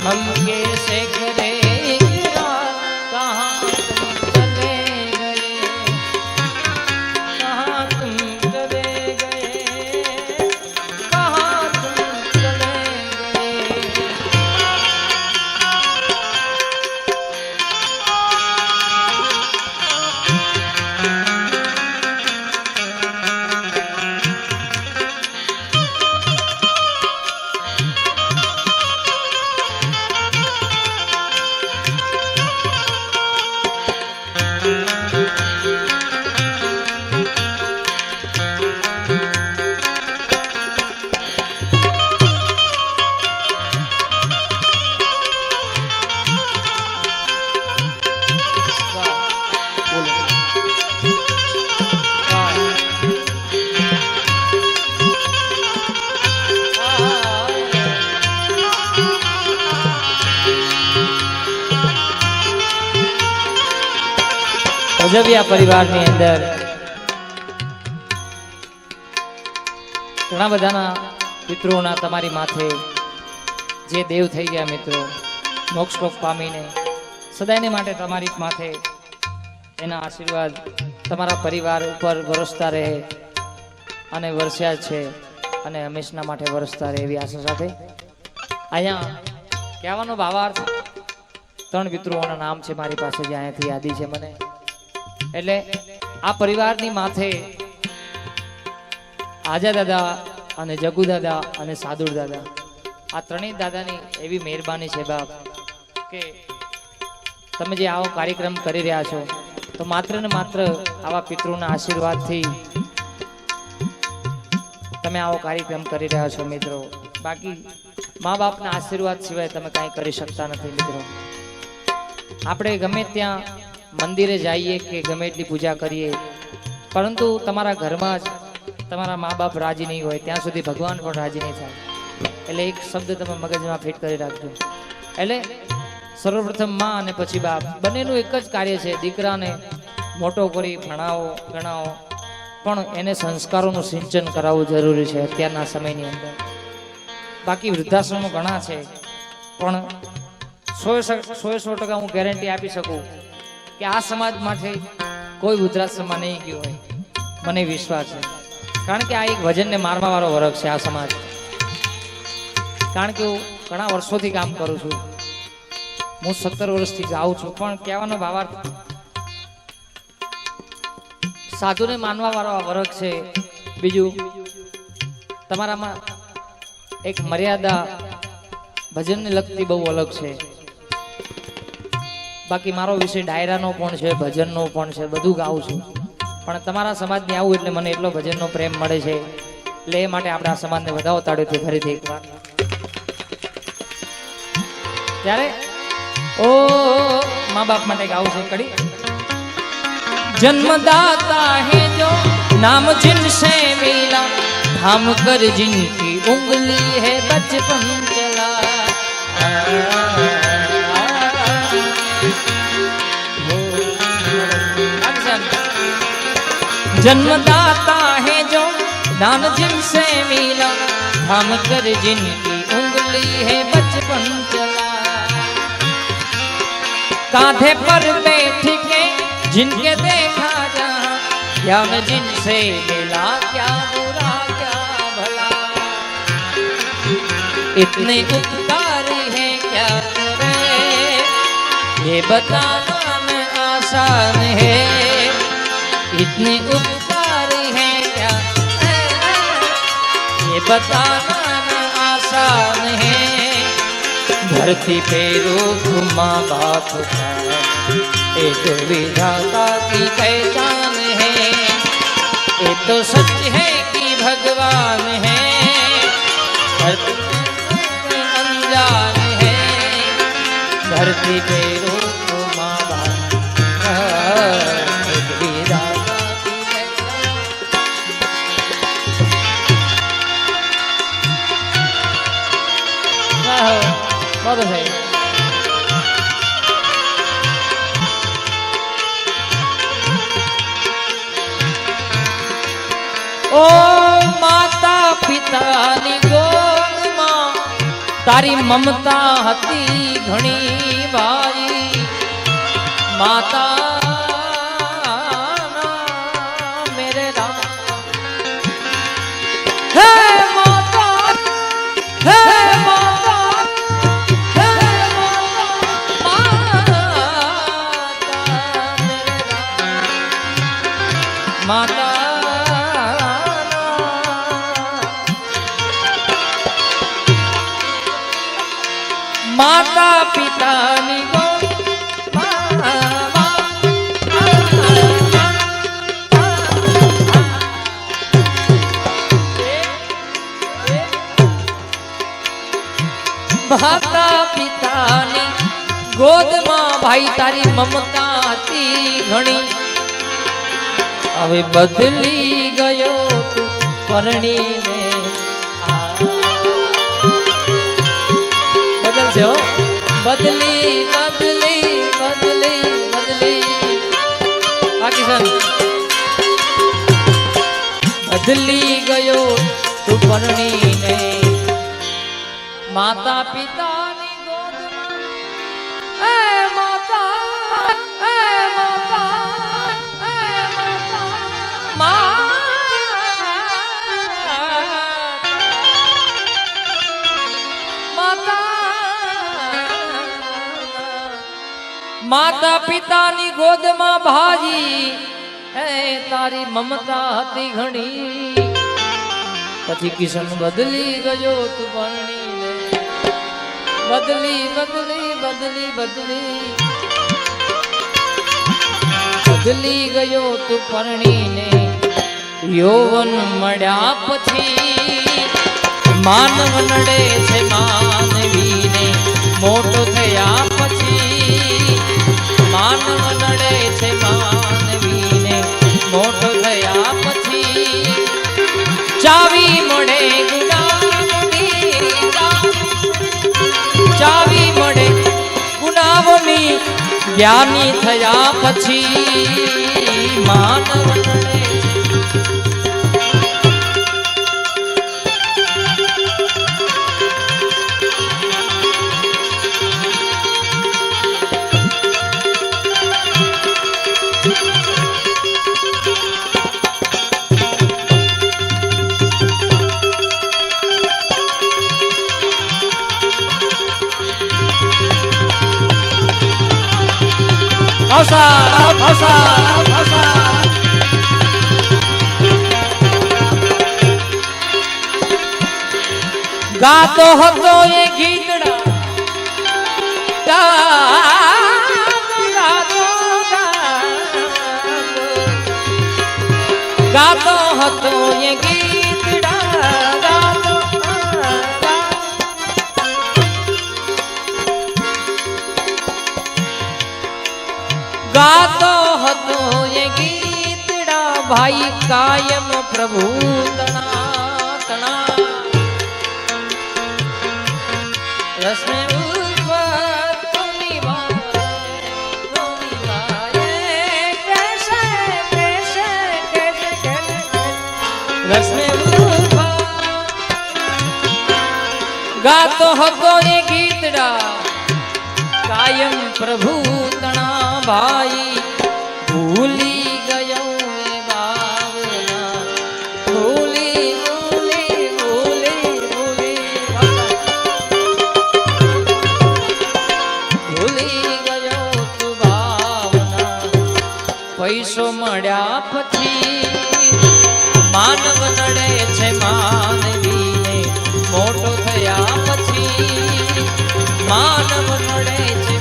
हम कैसे करें इकरार, कहाँ तुम चले गए, कहाँ तुम चले गए, कहाँ तुम चले गए। અજબિયા પરિવારની અંદર ઘણા બધાના પિતૃઓના તમારી માથે જે દેવ થઈ ગયા મિત્રો, મોક્ષ લોક પામીને સદાયને માટે તમારી માથે એના આશીર્વાદ તમારા પરિવાર ઉપર વરસતા રહે અને વરસ્યા છે અને હંમેશના માટે વરસતા રહે એવી આશા સાથે અહીંયા કહેવાનો ભાવાર્થ 3 પિતૃઓના નામ છે મારી પાસે, જે અહીંયાથી યાદી છે મને. એટલે આ પરિવારની માથે આજા દાદા અને જગુ દાદા અને સાદુર દાદા, આ ત્રણેય દાદાની એવી મહેરબાની છે બાપ કે તમે જે આવો કાર્યક્રમ કરી રહ્યા છો તો માત્ર ને માત્ર આવા પિતૃના આશીર્વાદથી તમે આવો કાર્યક્રમ કરી રહ્યા છો મિત્રો. બાકી મા બાપના આશીર્વાદ સિવાય તમે કાંઈ કરી શકતા નથી મિત્રો. આપણે ગમે ત્યાં મંદિરે જઈએ કે ગમે એટલી પૂજા કરીએ, પરંતુ તમારા ઘરમાં જ તમારા મા બાપ રાજી નહીં હોય ત્યાં સુધી ભગવાન પણ રાજી નહીં થાય. એટલે એક શબ્દ તમે મગજમાં ફિટ કરી રાખજો. એટલે સર્વપ્રથમ માં અને પછી બાપ બંનેનું એક જ કાર્ય છે, દીકરાને મોટો કરી ભણાવો ગણાવો, પણ એને સંસ્કારોનું સિંચન કરાવવું જરૂરી છે અત્યારના સમયની અંદર. બાકી વૃદ્ધાશ્રમો ઘણા છે, પણ 100% હું ગેરંટી આપી શકું કે આ સમાજ માટે કોઈ વૃદ્ધાશ્રમમાં નહીં ગયું હોય. મને વિશ્વાસ છે, કારણ કે આ એક ભજનને મારવા વાળો વર્ગ છે આ સમાજ. કારણ કે હું ઘણા વર્ષોથી કામ કરું છું, હું 17 વર્ષથી જાઉં છું, પણ કહેવાનો ભાવાર્થ સાધુને માનવા વાળો આ વર્ગ છે. બીજું તમારામાં એક મર્યાદા ભજનને લગતી બહુ અલગ છે. બાકી મારો વિષય ડાયરાનો પણ છે, ભજનનો પણ છે, બધું ગાઉં છું. પણ તમારા સમાજને આવું એટલે મને એટલો ભજનનો પ્રેમ મળે છે, એટલે એ માટે આપણે આ સમાજને વધાવો તાળીઓથી ફરીથી એકવાર. ત્યારે ઓ મા બાપ માટે ગાવું છે કડી. जन्मदाता है जो नाम जिनसे मिला, थाम कर जिनकी उंगली है बचपन चला. जन्मदाता है जो नाम जिनसे मिला, थाम कर जिनकी उंगली है बचपन चला. कांधे पर बैठ के जिनके देखा जहाँ, ज्ञान जिनसे मिला क्या बुरा क्या भला. इतने उपकार है क्या करे, ये बताना में आसान है. इतने उपकार है क्या, ये बताना में आसान है. धरती पे रूप माँ बाप का एक विधाता की पहचान है. ये तो सच है कि भगवान है, धरती अनजान है. धरती पे रूप माँ बाप एक विधाता की पहचान. बहुत है. ओ माता પિતાની ગોદમાં તારી મમતા હતી ઘણી ભાઈ. માતા મેરે રામ, હે માતા, હે માતા, હે માતા, માતા माता पितानी गो माता पितानी ગોદમાં ભાઈ તારી મમતા હતી ઘણી. હવે બદલી ગયો તું પરણીને. બદલશે હો, બદલી બદલી બદલી બદલી. પાકિસ્તાન બદલી ગયો તું પરણીને. માતા પિતાની ગોદમાં એ માતા, એ માતા, એ માતા, માતા પિતાની ગોદમાં ભાજી હે તારી મમતા હતી ઘણી. પછી કિશન બદલી ગયો તું પરણીને. બદલી બદલી બદલી બદલી બદલી ગયો તું પરણીને. યૌવન મળ્યા પછી માનવ નડે છે માનવીને. મોટો થયા પછી માનવ નડે છે માનવીને. મોટો થયા પછી ચાવી મળે ગુનાહોની. ચાવી મળે ગુનાહોની. જ્ઞાની થયા પછી માનવ નડે. ગાતો હતો એ ગીતડા ગાતો હતો એ ગીતડા ગાતો હતો એ ગીતડા ભાઈ કાયમ પ્રભુ તણા તણા રસમે ગાતો હતો એ ગીતડા કાયમ પ્રભુ તણા ભાઈ ભૂલી ગયો એ બાવના ભૂલી ભૂલી ભૂલી ભૂલી ભૂલી ગયો તું ભાવના પૈસો મળ્યા પછી માનવ નડે છે માનવીને મોટો થયા પછી માનવ નડે છે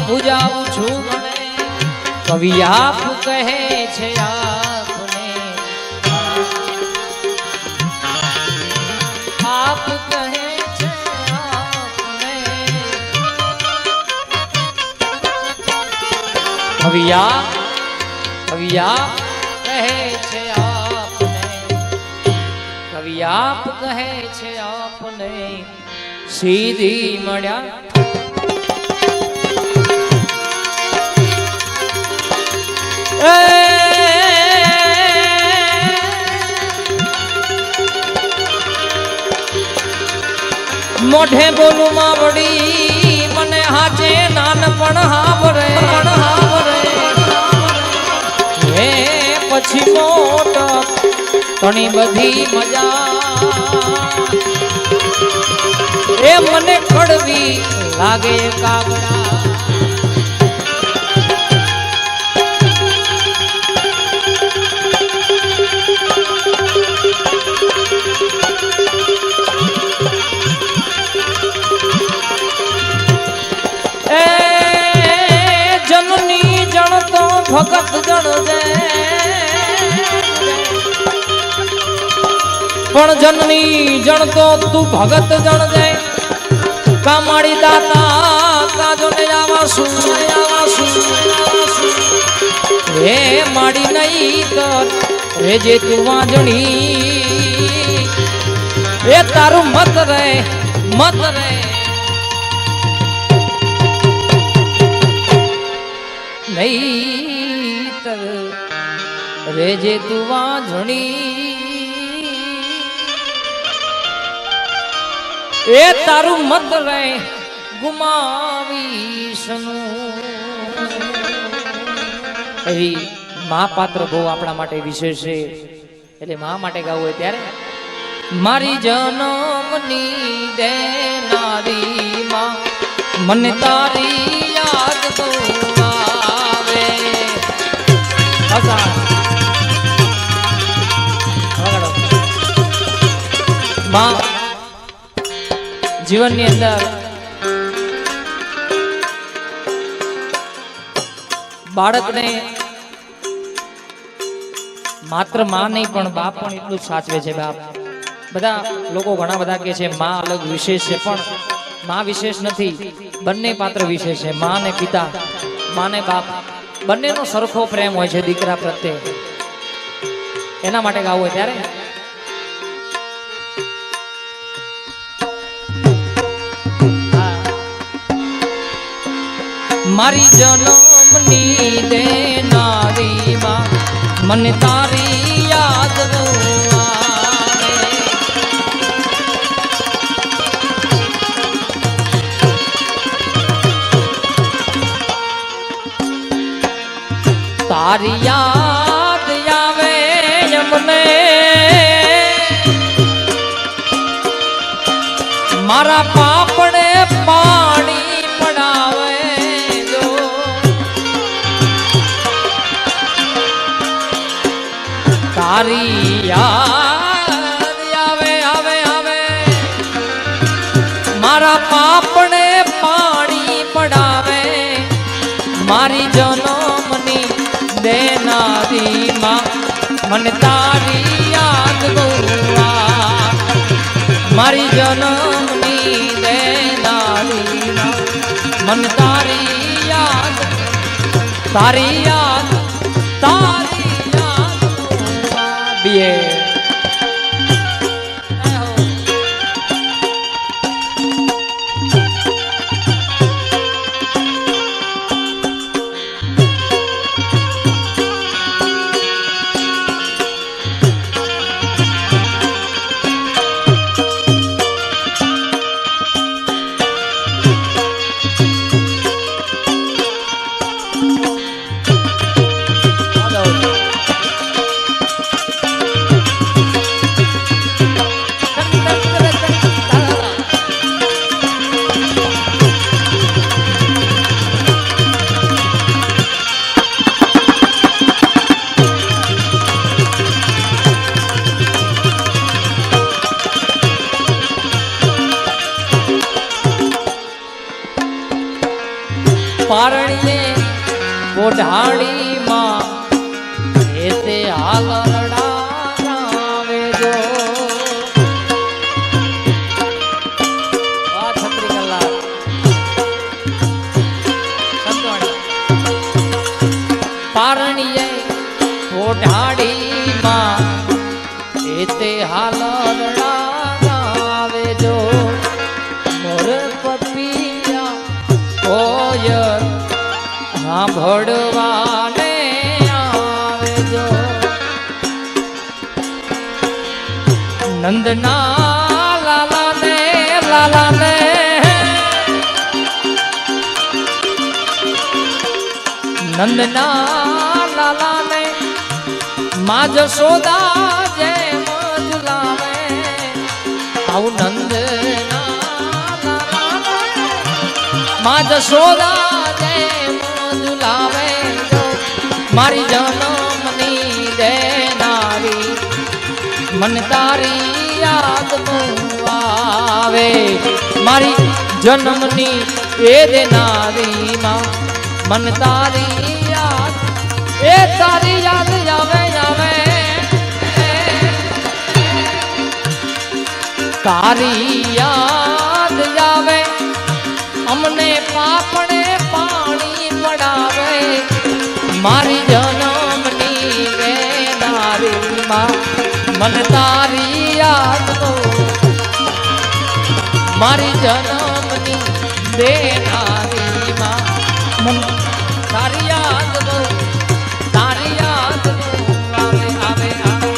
પૂજાવું છું મને કવિ આપ કહે છે આપને આપ કહે છે આપને કવિ આપ કહે છે આપને કવિ આપ કહે છે આપને સીધી મળ્યા મોઢે બોલું માવડી મને હાચે નાનપણ હાવરે હે પછી મોટ ઘણી બધી મજા એ મને કડવી લાગે કાગડા ભગત જણજે પણ જનની જણતો તું ભગત જણજે કામાડી દાતા કાજો ને આવાસું હે માડી નહીં કર રે જે તું વાંજણી એ તારું મત રે નહીં રે જે તું વાંઝણી એ તારું મત રે ગુમાવીશનું એવી મહાપાત્ર બહુ આપણા માટે વિશેષ છે એટલે મા માટે ગાવું હોય ત્યારે મારી જન્મની દેનારી માં મને તારી યાદ તો આવે માં જીવનની અંદર બાળકને માત્ર માં નહીં પણ બાપ પણ એટલું જ સાચવે છે. બાપ બધા લોકો ઘણા બધા કહે છે માં અલગ વિશેષ છે, પણ માં વિશેષ નથી. બંને પાત્ર વિશેષ છે. માં ને પિતા, માં ને બાપ બંનેનો સરખો પ્રેમ હોય છે દીકરા પ્રત્યે. એના માટે ગાવું હોય ત્યારે મારી જન્મની દેનારી માં મને તારી યાદ આવે. તારી યાદ આવે મને મારા પાપડે પાણી પડાવે. તારી યાદ આવે આવે આવે મારા પાપને પાણી પડાવે. મારી જન્મની દેનારી માં મને તારી યાદ બહુ આવે. મારી જન્મની દેનારી માં મને તારી યાદ, તારી યાદ, તારી યાદ પારણીએ બોઢાણી માં એતે હાલરડા આવે જો. આ છત્રી કલાક પારણીએ બોઢાણી માં એતે હાલરડા આવે જો. મોર પપિયા હોય સાંભળવાને આવજો. નંદના લાલાને લાલાને નંદના લાલાને માં જશોદા જેમ ઝુલાવે. આવું નંદના લાલાને માં જશોદા જેમ ઝુલાવે. મારી જન્મની દેનારી મને તારી યાદ આવે. મારી જન્મની એ દેનારી માં મને તારી યાદ, એ તારી યાદ આવે આવે. તારી યાદ આવે અમને પાપણે પાણી પડાવે. મારી જન્મની દેનારી માં મને તારી યાદ તો, મારી જન્મની દેનારી માં મને તારી યાદ તો, તારી યાદ તો આવે આવે આવે.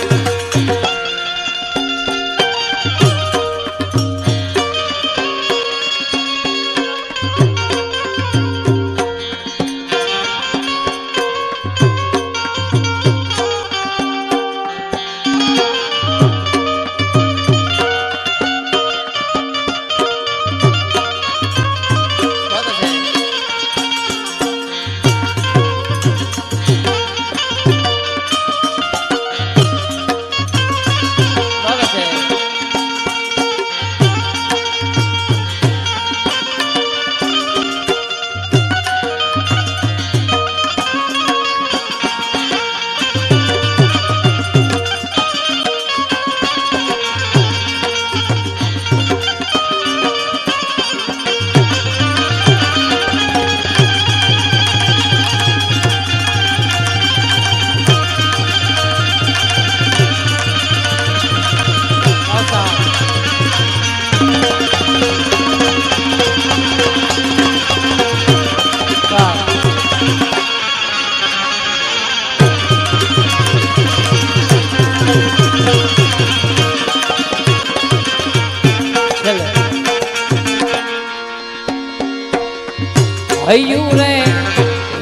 હૈયું રે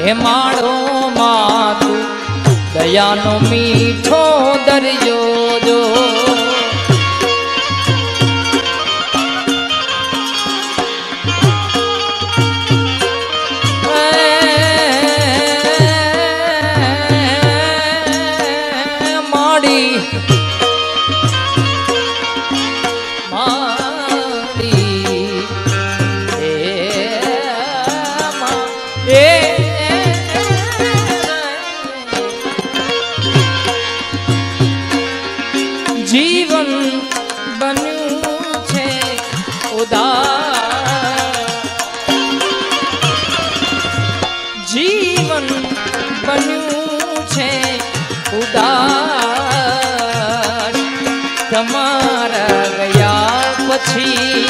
હે માળો માતું દયાનો મીઠો દરિયો જો જીવન બન્યું છે ઉદાસ જીવન બન્યું છે ઉદાસ તમારા ગયા પછી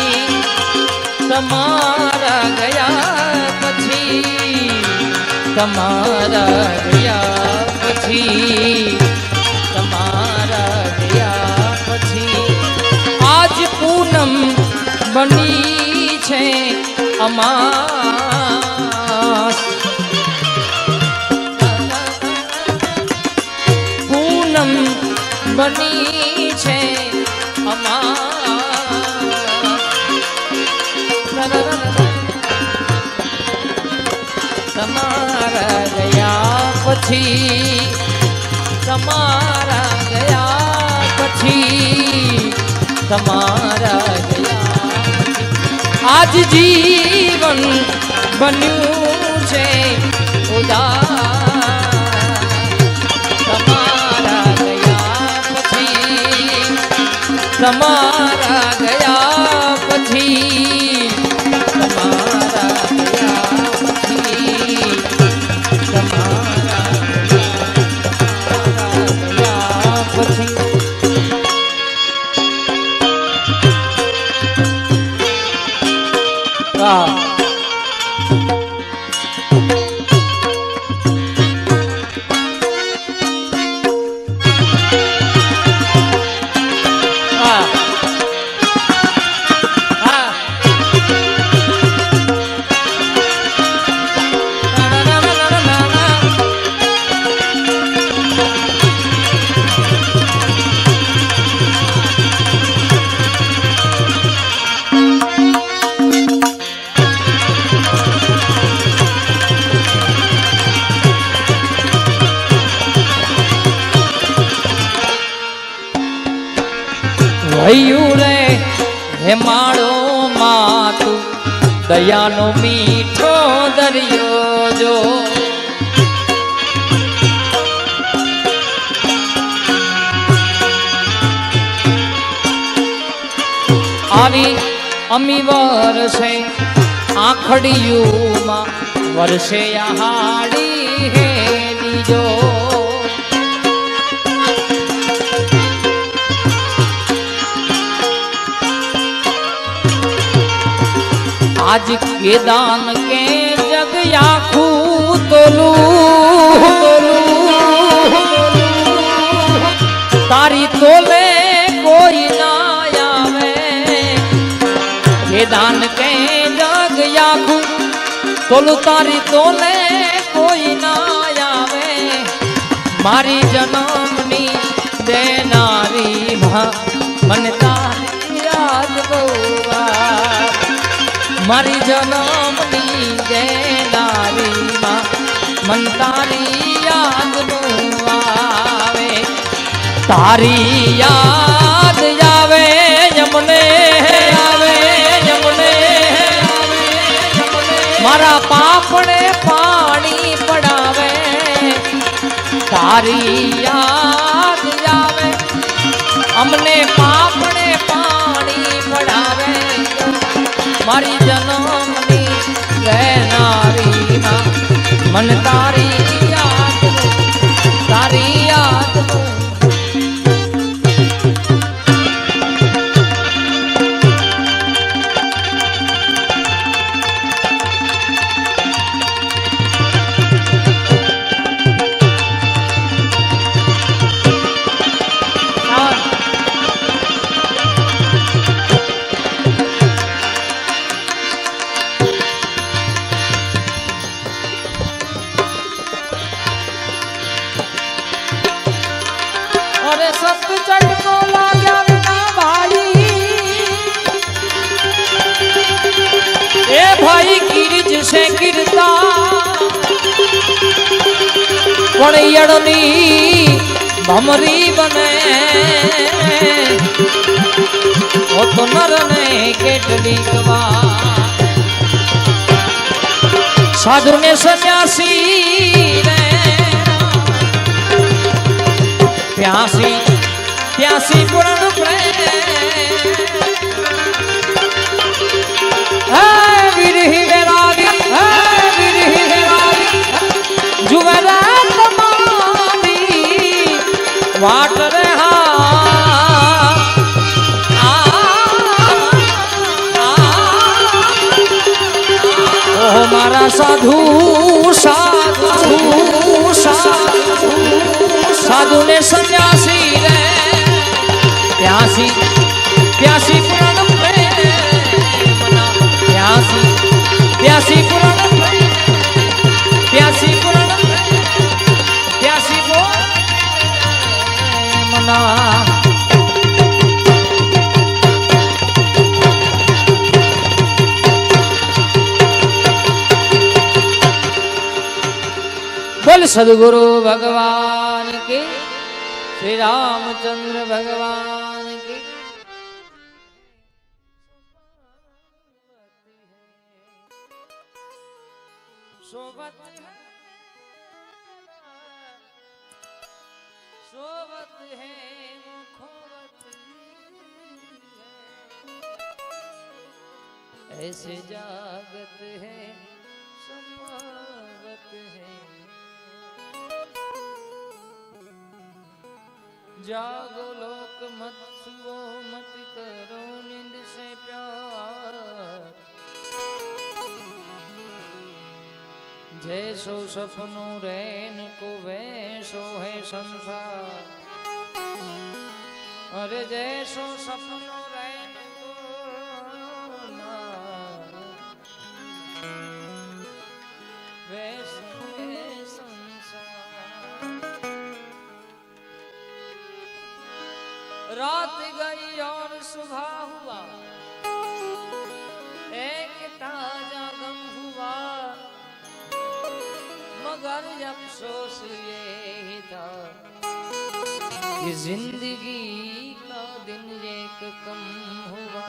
તમારા ગયા પછી તમારા ગયા પછી તમારા ગયા પછી આજ પૂનમ બની છે અમાસ પૂનમ બની છે અમાસ તમારા ગયા પછી તમારા ગયા પછી તમારા ગયા આજ જીવન બન્યું છે ઉદાસ તમારા ગયા પછી તમારા ગયા પછી તમારા ગયા પછી તમારા પછી હા હૈયું રે હે માળો માતું દયાનો મીઠો દરિયો જો આવી અમી વરસે આખડિયુંમાં વરસે હાડી હે દીજો आज के दान के जग याखू तोलू तारी तोले कोई ना आवे के दान के जग याखू तोलू तारी तोले कोई ना आवे मारी जन्मनी देनारी मां मन तारी याद बोवा मारी जन्मनी देनारी मां मन तारी याद આવે તારી યાદ આવે યમને આવે યમને મારા પાપને પાણી પડાવે તારી યાદ આવે અમને પાપને પાણી પડાવે મારી જન્મની રહેનારી માં મન તારી યાદ તારી યાદ છે કીર્તા પણ યડની ભમરી બને ઓ તો નરને કેટલીક વાર સાધુ ને સન્યાસી રે પ્યાસી પ્યાસી પૂર્ણ પ્રેમ હે વિરહી વેરાગી હે વિરહી વેરાગી જુવરાત મારી વાટ રે મારા સાધુ સાધુ સાધુ સાધુ ને સન્યાસી રે પ્યાસી પ્યાસી પૂર્ણ પ્રેમના પ્યાસી પ્યાસી પૂર્ણ પ્રેમ પ્યાસી પૂર્ણ પ્યાસી પૂર્ણ बोल सदगुरु भगवान की श्री रामचंद्र भगवान की सोबत है मुखोबत ऐसे जागत है समागत है जागो लोक मत सुओ मत करो नींद से प्यार जैसो सपनों रैन को वैसो है संसार अरे जैसो सपनों रैन को वैसो है संसार रात गई और सुबह हुआ एक ताजा गम हुआ मगर अफसोस ये ही था कि जिंदगी का दिन एक कम हुआ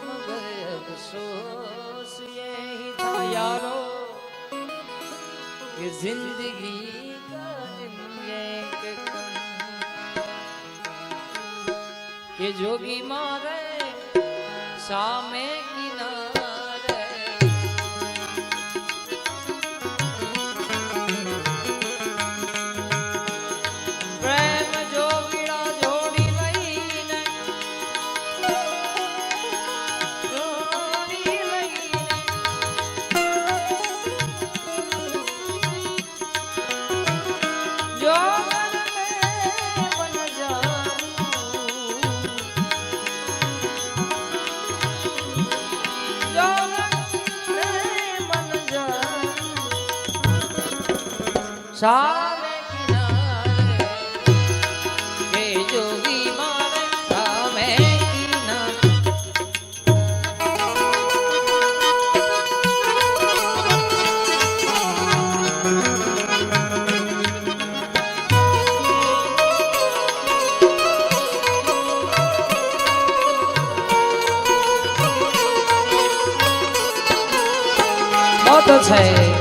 मगर अफसोस ये ही था यारो कि जिंदगी का दिन एक कम के जोगी मारे सामे किनारे प्रेम जोगीड़ा जोड़ी लईने जोड़ी लईने जोगन में बन जा सामे किनारे के जोगी मारे सामे किनारे बहुत अच्छा है